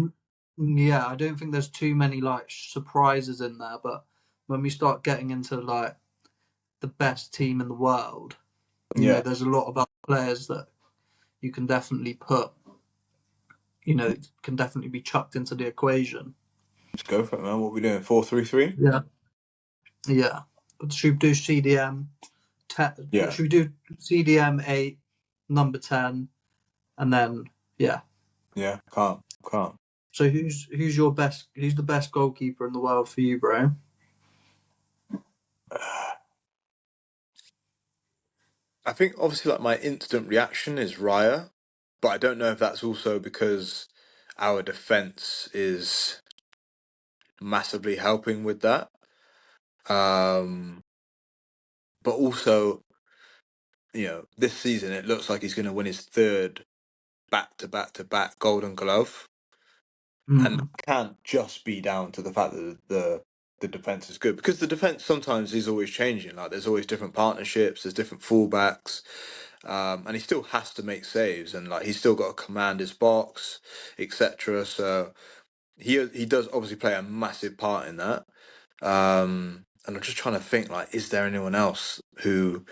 yeah, I don't think there's too many like surprises in there, but when we start getting into like the best team in the world, Yeah, there's a lot of other players that you can definitely put, can definitely be chucked into the equation. let's go for it, man. What are we doing? 4-3-3. Yeah, yeah. Should we do CDM? Yeah, Should we do CDM 8, number 10, and then yeah. yeah. Can't. So who's your best? Who's the best goalkeeper in the world for you, bro? I think obviously like my instant reaction is Raya, but I don't know if that's also because our defense is massively helping with that. Um, but also, this season it looks like he's going to win his third back to back to back Golden Glove, and Mm. that can't just be down to the fact that the defense is good because the defense sometimes is always changing. Like there's always different partnerships, there's different fullbacks, and he still has to make saves, and like he's still got to command his box, etc. So he does obviously play a massive part in that. And I'm just trying to think like, is there anyone else who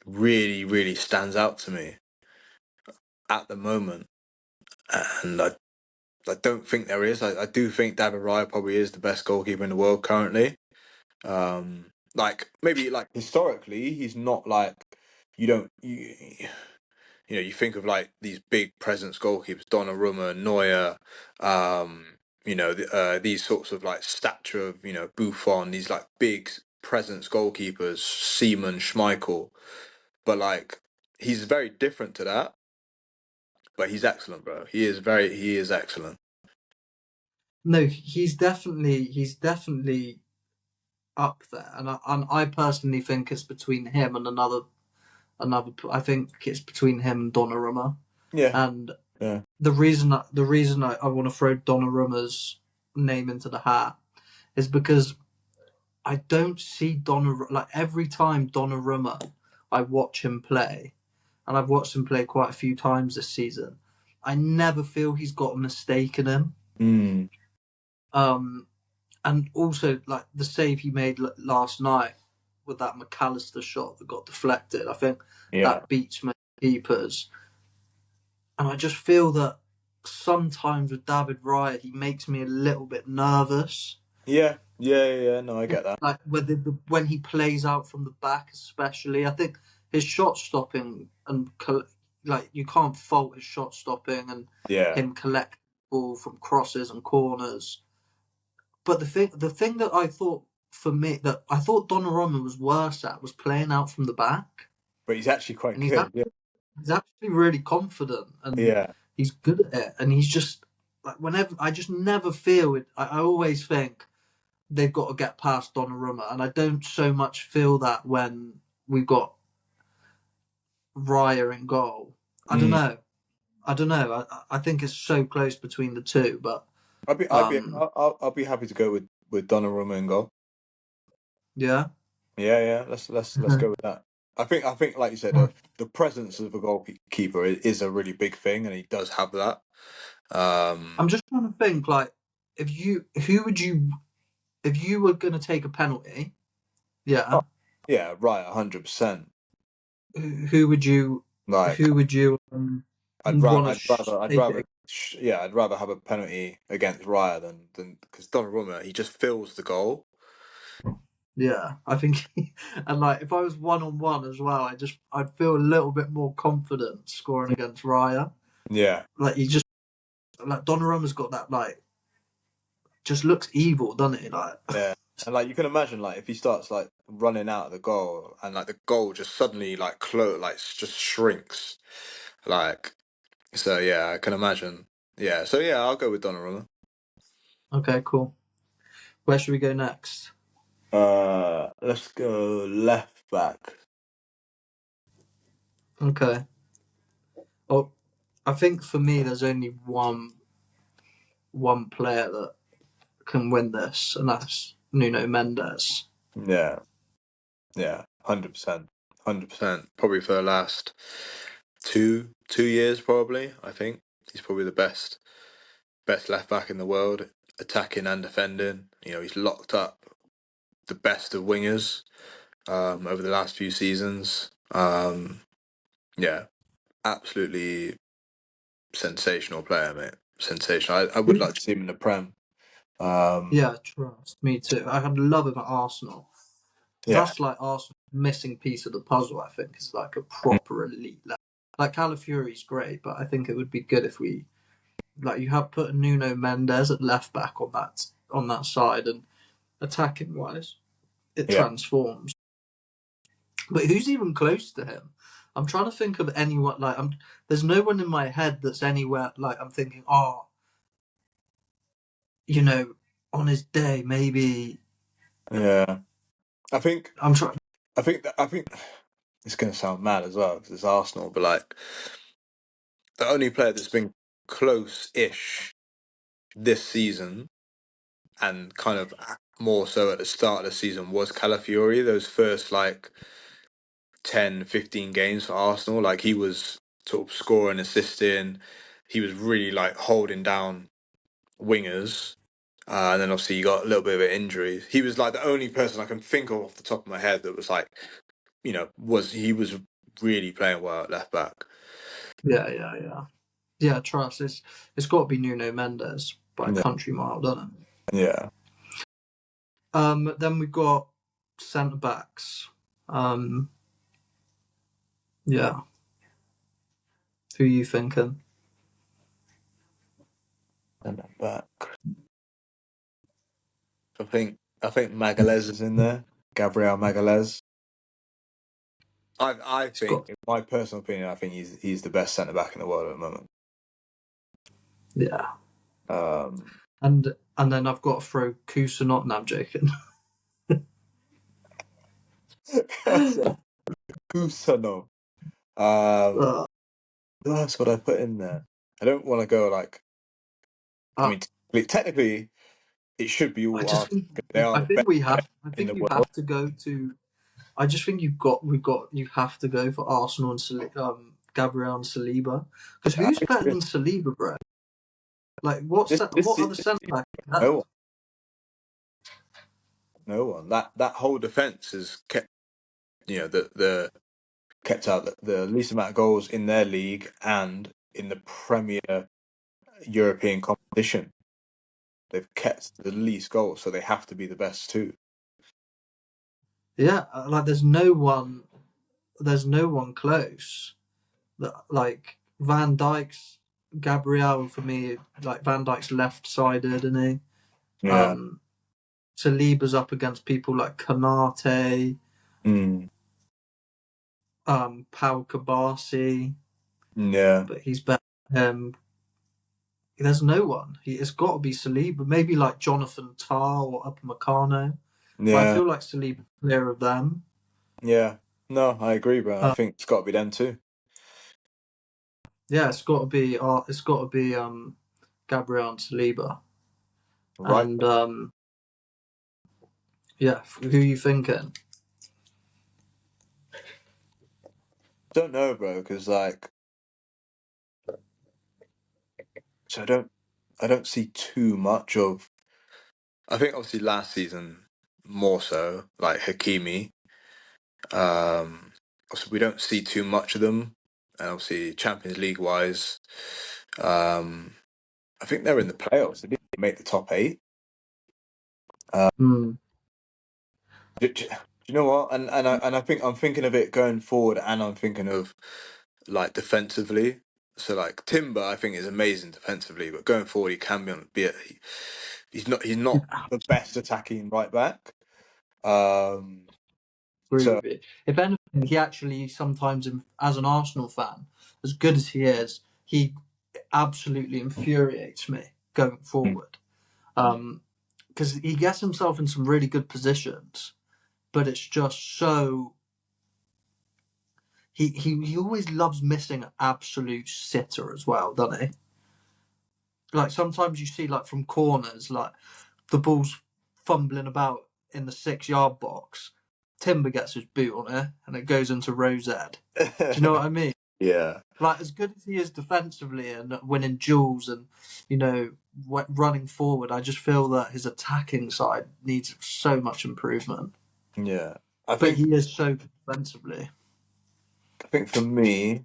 really, really stands out to me at the moment? And I don't think there is. I do think David Raya probably is the best goalkeeper in the world currently. Like maybe like historically, he's not like you don't you think of like these big presence goalkeepers, Donnarumma, Neuer, these sorts of like stature of Buffon, these like big presence goalkeepers, Seaman, Schmeichel, but like he's very different to that. But he's excellent, bro. He is excellent. No, he's definitely up there, and I personally think it's between him and another. I think it's between him and Donnarumma, Yeah, and yeah, the reason I want to throw Donnarumma's name into the hat is because I don't see Donnarumma like every time Donnarumma I watch him play, and I've watched him play quite a few times this season. I never feel he's got a mistake in him. mm, Um, and also like the save he made last night with that McAllister shot that got deflected. I think yeah, that beats most keepers, and I just feel that sometimes with David Raya, he makes me a little bit nervous. yeah. No, I get that. Like when he plays out from the back, especially, I think his shot stopping and like you can't fault his shot stopping and Yeah, him collect ball from crosses and corners. But the thing that I thought for me that I thought Donnarumma was worse at was playing out from the back, but he's actually quite and good. Yeah, he's actually really confident and yeah, he's good at it, and he's just like whenever I just never feel it. I always think they've got to get past Donnarumma, and I don't so much feel that when we've got Raya in goal. I don't mm. know. I don't know. I think it's so close between the two, but um, I'll be happy to go with Donnarumma and goal. yeah. Yeah. Let's go with that. I think like you said, the presence of a goalkeeper is a really big thing, and he does have that. I'm just trying to think like if you were going to take a penalty, yeah, Yeah, right, 100%. who would you Like, want to I'd take rather, it? yeah, I'd rather have a penalty against Raya than because Donnarumma, he just fills the goal. Yeah, I think, and like if I was 1-on-1 as well, I'd feel a little bit more confident scoring against Raya. Yeah, Like you just like Donnarumma's got that like just looks evil, doesn't he? Like yeah. And like you can imagine, like if he starts like running out of the goal, and like the goal just suddenly like just shrinks, like so. Yeah, I can imagine. Yeah, so yeah, I'll go with Donnarumma. okay, cool. Where should we go next? Let's go left back. Okay. Oh, I think for me, there's only one player that can win this, and that's Nuno Mendes. Yeah, yeah, 100%, 100%. Probably for the last two years, probably. I think he's probably the best left back in the world, attacking and defending. You know, he's locked up the best of wingers over the last few seasons. Yeah, absolutely sensational player, mate. Sensational. I would like to see him in the Prem. Um, Yeah, trust me too. I'd love him at Arsenal. yeah, That's like Arsenal's missing piece of the puzzle. I think is like a proper elite level. Like Calafiori's great, but I think it would be good if we like you have put Nuno Mendes at left back on that side, and attacking wise, it yeah, transforms. But who's even close to him? I'm trying to think of anyone like I'm. There's no one in my head that's anywhere like I'm thinking. Oh, you know, on his day maybe. yeah. I think, I'm trying. I think it's going to sound mad as well because it's Arsenal, but like the only player that's been close-ish this season and kind of more so at the start of the season was Calafiori. Those first like 10, 15 games for Arsenal, like he was sort of scoring, assisting. He was really like holding down wingers. And then obviously you got a little bit of an injury. He was like the only person I can think of off the top of my head that was like, he was really playing well at left back. Yeah. Trust. It's got to be Nuno Mendes by a Yeah. country mile, doesn't it? Yeah. Then we've got centre backs. Um, yeah. Who are you thinking? And back. I think Magalhaes is in there. Gabriel Magalhaes. I It's think, got in my personal opinion, I think he's the best centre back in the world at the moment. yeah. Um, And then I've got to throw Kusanov. No, I'm joking. Kusano. Um, uh, who else would I put in there? I don't want to go like. I uh, mean, technically, it should be I all just Arsenal. think They are I the think best we have. I in think the you world. have to go to. I just think you have to go for Arsenal and Gabriel and Saliba because I who's better agree. than Saliba, bro? Like This what other season, centre back do you no have? one, no one. That whole defense has kept, the kept out the least amount of goals in their league and in the Premier European competition. They've kept the least goals, so they have to be the best too. Yeah, like there's no one close. That like Van Dijk's Gabriel for me, like Van Dijk's left sided, isn't he? Yeah. Um, Saliba's up against people like Kanate, Mm. Pau Kabasi, Yeah. but he's better than him. There's no one. It's got to be Saliba. Maybe like Jonathan Tah or Upamecano. But I Yeah. feel like Saliba's clear of them. Yeah. No, I agree, bro. I Uh, think it's got to be them too. yeah, it's got to be. It's got to be Gabriel and Saliba. Right. And yeah, who are you thinking? Don't know, bro, because like, so I don't. don't see too much of. I think obviously last season more so, like Hakimi. Also we don't see too much of them, and obviously Champions League wise, um, I think they're in the playoffs. They didn't make the top 8. Mm. Do you know what? And I think I'm thinking of it going forward, and I'm thinking of like defensively. So like Timber, I think is amazing defensively, but going forward, he can he's not the best attacking right back. Agree So with you. If anything, he actually sometimes, as an Arsenal fan, as good as he is, he absolutely infuriates me going forward. Because he gets himself in some really good positions, but it's just so. He always loves missing an absolute sitter as well, doesn't he? Like sometimes you see, like from corners, like the ball's fumbling about in the 6-yard box. Timber gets his boot on it, and it goes into Rosette. Do you know what I mean? yeah, Like as good as he is defensively and winning duels and running forward, I just feel that his attacking side needs so much improvement. yeah. I But think he is so good defensively. I think for me,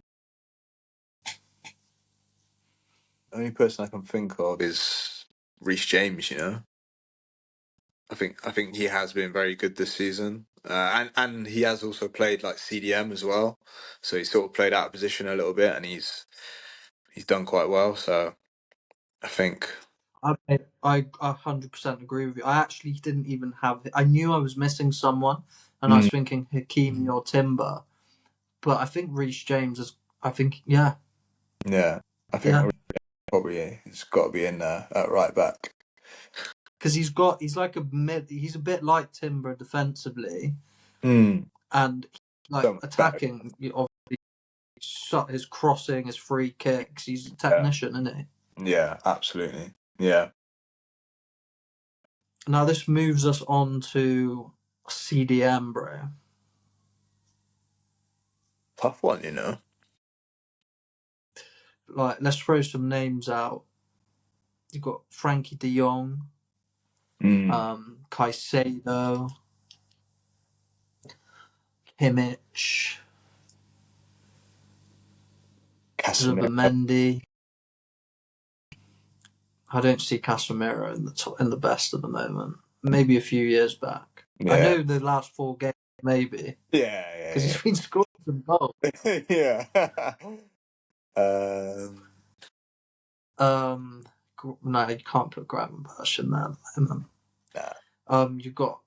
the only person I can think of is Reece James. You know, I think he has been very good this season, and he has also played like CDM as well. So he's sort of played out of position a little bit, and he's done quite well. So I think, I 100% agree with you. I actually didn't even have. I knew I was missing someone, and I mm, was thinking Hakimi or Timber. But I think Reece James is. I think yeah, yeah, I think yeah, probably he's got to be in there at right back. because he's like a mid. He's a bit like Timber defensively, Mm, and like so much better. attacking. Obviously, his crossing, his free kicks. He's a Yeah, technician, isn't he? yeah, absolutely. Yeah, Now this moves us on to CDM, bro. tough one, you know. Like, let's throw some names out. You've got Frankie De Jong, Mm, Caicedo, Kimmich, Casemiro. Zubamendi. I don't see Casemiro in the in the best at the moment. Maybe a few years back. I Yeah, know the last 4 games, maybe, because yeah, he's been scoring some goals. yeah, yeah. um, No, you can't put Gravenberch in there at the moment. nah. You got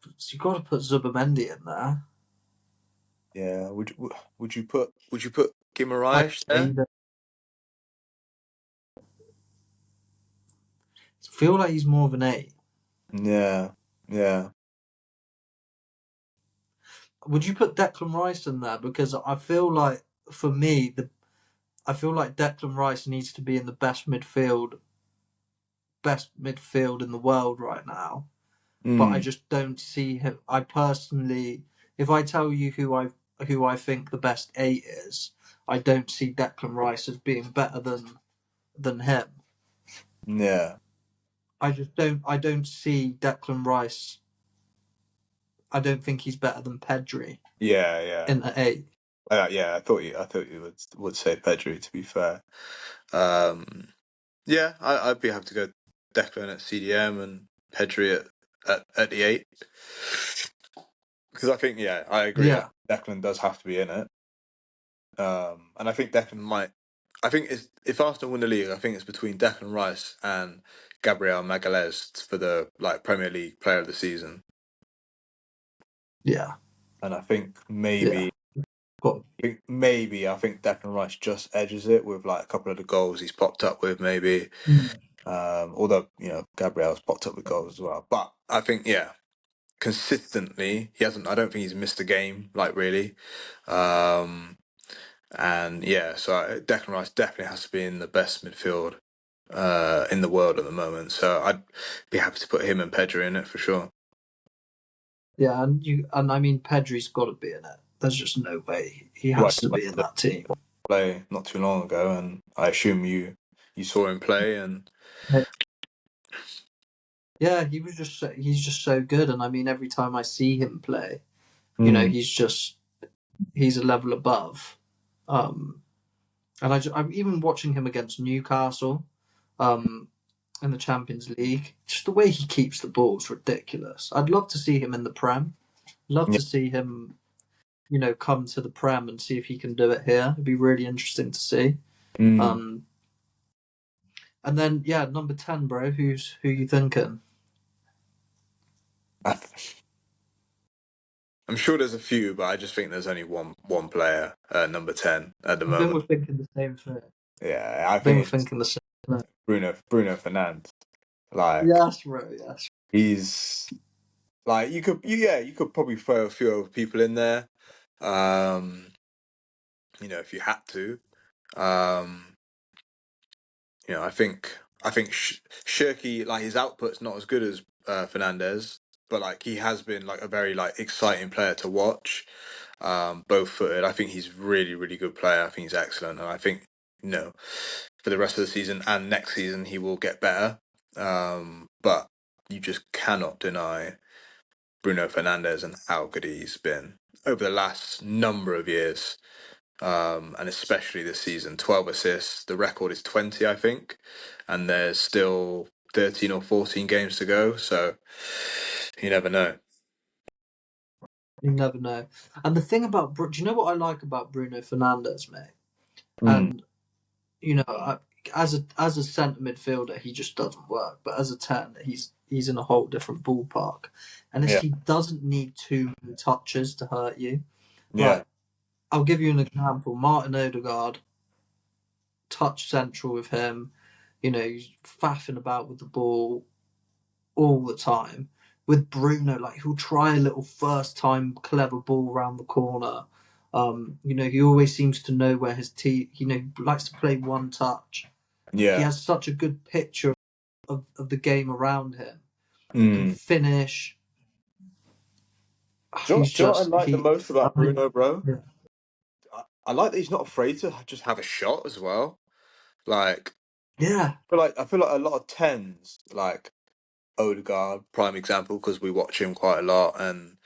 to put Zubamendi in there. Yeah, would you put Guimaraes there? Caicedo. I feel like he's more of an 8. Yeah, yeah. Would you put Declan Rice in there? Because I feel like, for me, I feel like Declan Rice needs to be in the best midfield in the world right now. But I Mm, just don't see him. I personally, if I tell you who I think the best 8 is, I don't see Declan Rice as being better than him. yeah, I just don't. I don't see Declan Rice. I don't think he's better than Pedri yeah, yeah. in the 8. Yeah, I thought you would say Pedri. To be fair, um, yeah, I'd be happy to go Declan at CDM and Pedri at the 8, because I think, yeah, I agree. Yeah, Declan does have to be in it, and I think Declan might. I think if Arsenal win the league, I think it's between Declan Rice and Gabriel Magalhaes for the like Premier League Player of the Season, yeah, and I think yeah. Got I think Declan Rice just edges it with like a couple of the goals he's popped up with, maybe. Although Gabriel's popped up with goals as well, but I think, yeah, consistently he hasn't. I don't think he's missed a game, like, really. And yeah, so Declan Rice definitely has to be in the best midfield in the world at the moment. So I'd be happy to put him and Pedri in it for sure. Yeah, and I mean Pedri's got to be in it. There's just no way he Well, has to be in that team. play not too long ago, and I assume you saw him play, and Yeah, he's just so good, and I mean, every time I see him play, Mm. he's a level above. Um, and I'm even watching him against Newcastle, um, in the Champions League. Just the way he keeps the ball is ridiculous. I'd love to see him in the Prem. Love Yeah. to see him, come to the Prem and see if he can do it here. It'd be really interesting to see. Mm. Um, and then yeah, number 10, bro. Who you thinking? I th- I'm sure there's a few, but I just think there's only one player, number 10 at the I think moment. we're thinking the same thing. Yeah, I I think we're think it's thinking the same thing. Bruno Fernandes. Like Yes, bro. Yes. he's like you could probably throw a few other people in there. Um, if you had to. Um, I think Shirky, like his output's not as good as Fernandez, but like he has been like a very like exciting player to watch. Both footed. I think he's really really good player. I think he's excellent, and I think you know for the rest of the season and next season he will get better. But you just cannot deny Bruno Fernandez and how good he's been over the last number of years, and especially this season. 12 assists. The record is 20, I think, and there's still 13 or 14 games to go. So you never know. You never know. And the thing about do you know what I like about Bruno Fernandes, mate? Mm. And as a centre midfielder, he just doesn't work. But as a 10, he's in a whole different ballpark, and Yeah, he doesn't need too many touches to hurt you. yeah, Like, I'll give you an example. Martin Odegaard, touch central with him. He's faffing about with the ball all the time. With Bruno, like he'll try a little first time clever ball around the corner. He always seems to know where his he likes to play one touch. He yeah. has such a good picture of the game around him. Can Mm. finish. Do He's you know what I just like the most I about mean, Bruno, bro? yeah, I like that he's not afraid to just have a shot as well. Like, yeah, I feel like a lot of tens, like Odegaard, prime example, because we watch him quite a lot, and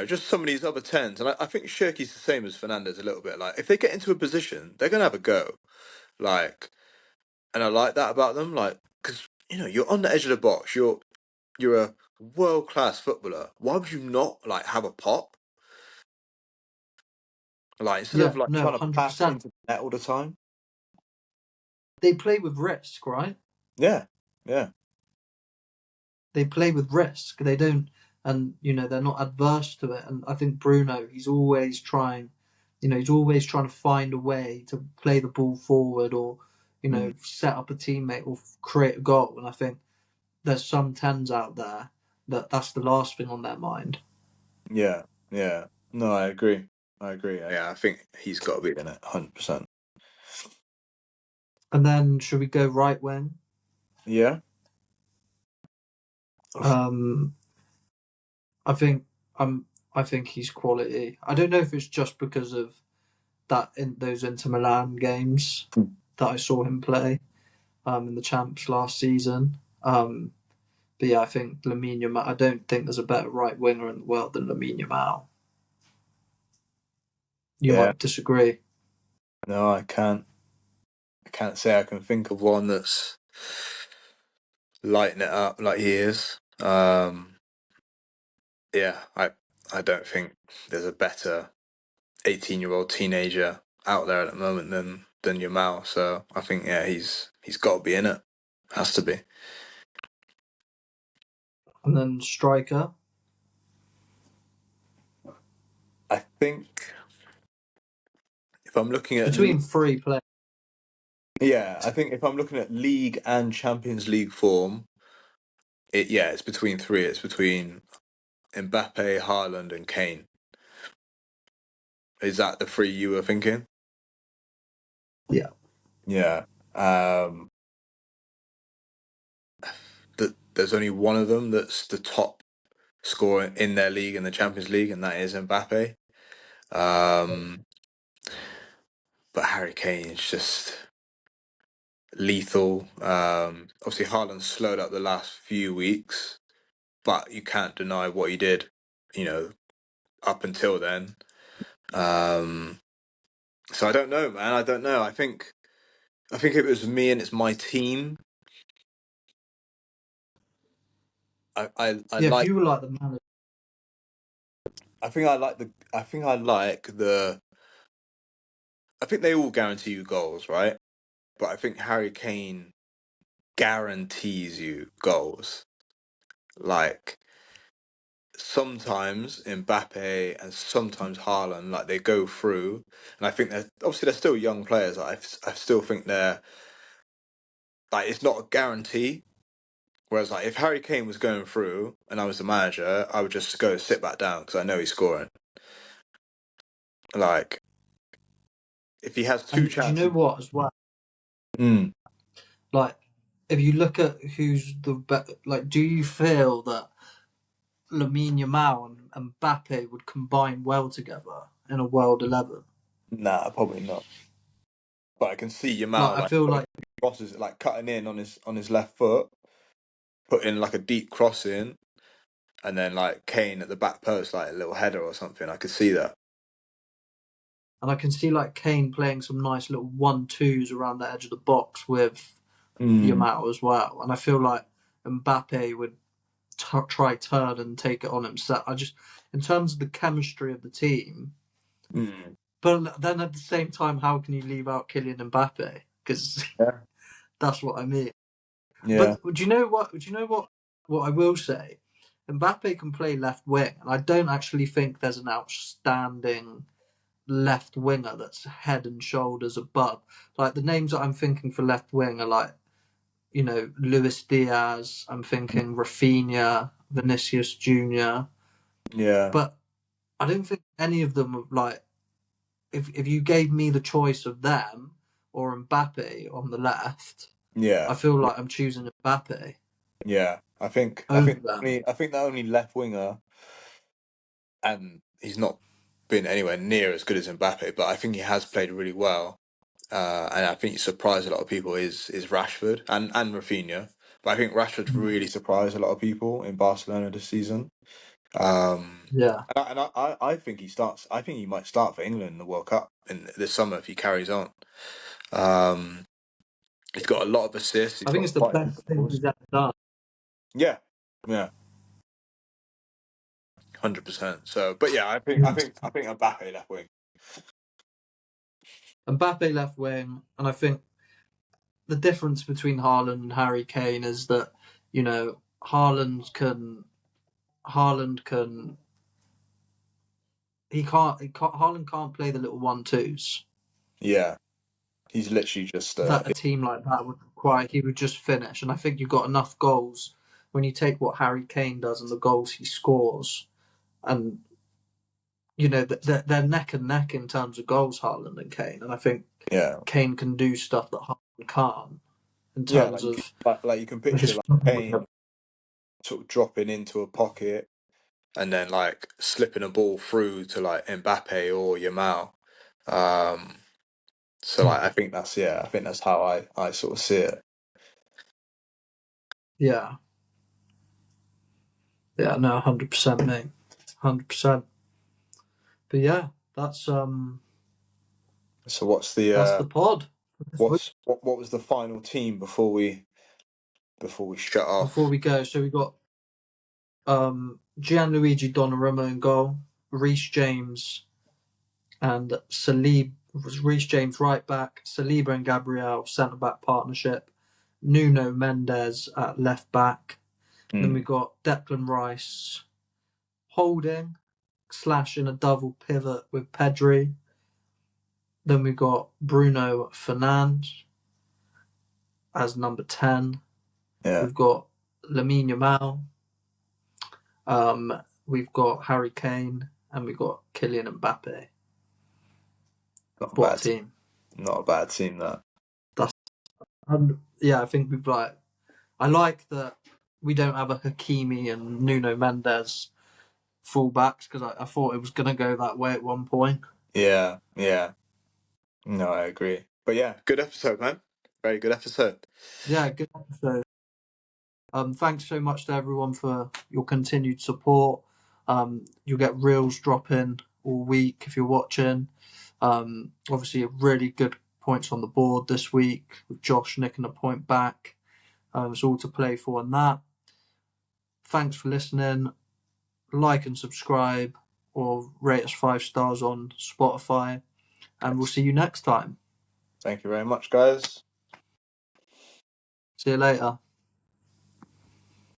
just some of these other tens, and I think Shirky's the same as Fernandez a little bit. Like, if they get into a position, they're gonna have a go. Like, and I like that about them. Like, because you're on the edge of the box, you're a world class footballer. Why would you not like have a pop? Like, instead of yeah. like No, trying to pass it 100%. into the net all the time. They play with risk, right? Yeah, yeah, They play with risk. They don't, and they're not adverse to it. And I think Bruno, he's always trying to find a way to play the ball forward or mm, set up a teammate or create a goal. And I think there's some tens out there that's the last thing on their mind. yeah, yeah. No, I agree. I agree. Yeah, I think he's got to be in it, 100%. And then should we go right wing? Yeah. Um, I think I think he's quality. I don't know if it's just because of that in those Inter Milan games that I saw him play in the champs last season. But yeah, I think Lamine Yamal. I don't think there's a better right winger in the world than Lamine Yamal. You Yeah. might disagree. No, I can't. I can't say I can think of one that's lighting it up like he is. Yeah, I don't think there's a better 18-year-old teenager out there at the moment than Yamal. So I think yeah, he's got to be in it. Has to be. And then striker I think if I'm looking at between three players. yeah, I think if I'm looking at league and Champions League form, it's between three. It's between Mbappe, Haaland, and Kane. Is that the three you were thinking? Yeah, Yeah. Um, there's only one of them that's the top scorer in their league in the Champions League, and that is Mbappe. Um, but Harry Kane is just lethal. Obviously, Haaland slowed up the last few weeks, but you can't deny what he did, up until then. So I don't know, man. I don't know. I think if it was me and it's my team, I Yeah, if like. you were like the manager, I think I like the. I think they all guarantee you goals, right? But I think Harry Kane guarantees you goals. Like sometimes Mbappe and sometimes Haaland, like they go through, and I think they're still young players. I still think they're like it's not a guarantee. Whereas like if Harry Kane was going through and I was the manager, I would just go sit back down because I know he's scoring. Like if he has two and do you know chances, what as well? mm, Like, if you look at who's like, do you feel that Lamine Yamal and Mbappe would combine well together in a World 11? nah, probably not. But I can see Like, Yamal I like feel putting like, crosses, like cutting in on his left foot, putting like a deep cross in, and then like Kane at the back post, like a little header or something. I could see that. and I can see like Kane playing some nice little 1-2s around the edge of the box with Mm, Yamal as well. And I feel like Mbappe would try turn and take it on himself. In terms of the chemistry of the team, mm, but then at the same time, how can you leave out Kylian Mbappe? Because yeah, that's what I mean. yeah, But do you know what? Do you know what? What I will say, Mbappe can play left wing, and I don't actually think there's an outstanding left winger that's head and shoulders above. Like the names that I'm thinking for left wing are like, Luis Diaz. I'm thinking Rafinha, Vinicius Junior. yeah, But I don't think any of them are like. If you gave me the choice of them or Mbappe on the left, yeah, I feel like I'm choosing Mbappe yeah. over them. I think the only left winger, and he's not been anywhere near as good as Mbappe, but I think he has played really well. And I think he surprised a lot of people is Rashford and Rafinha. But I think Rashford's really surprised a lot of people in Barcelona this season. Yeah. I think he starts. I think he might start for England in the World Cup in this summer if he carries on. Um, he's got a lot of assists. He's I think got it's the quite a few best thing goals. he's ever done. Yeah, yeah, 100%. So, but yeah, I think Mbappe left wing. Mbappe left wing, and I think the difference between Haaland and Harry Kane is that Haaland can he can't Haaland can't play the little 1-2s Yeah, he's literally just that a team like that would require. He would just finish, and I think you've got enough goals when you take what Harry Kane does and the goals he scores, and they're neck and neck in terms of goals, Haaland and Kane, and I think yeah, Kane can do stuff that Haaland can't in yeah. terms of Like you can picture his like football. Kane sort of dropping into a pocket and then like slipping a ball through to like Mbappe or Yamal. Um, so like I think that's how I sort of see it. Yeah, yeah, no, 100%, mate, 100%. But yeah, So that's the pod for this week. what was the final team before we shut Before off? we go, so we got Gianluigi Donnarumma in goal, Reece James and Salib was Reece James right back, Saliba and Gabriel centre back partnership, Nuno Mendes at left back. Then we Hmm. got Declan Rice holding slash in a double pivot with Pedri. Then we got Bruno Fernandes as number 10. Yeah, We've got Lamine Yamal. We've got Harry Kane and we've got Kylian Mbappe. not a What a bad team! not a bad team that. That's yeah. I think we've like. I like that we don't have a Hakimi and Nuno Mendes fullbacks because I thought it was going to go that way at one point. Yeah, yeah. No, I agree. But yeah, good episode, man. Very good episode. Yeah, good episode. Thanks so much to everyone for your continued support. You'll get reels dropping all week if you're watching. Obviously, really good points on the board this week with Josh nicking a point back. It's all to play for on that. Thanks for listening. Like and subscribe or rate us 5 stars on Spotify. And we'll see you next time. Thank you very much, guys. See you later.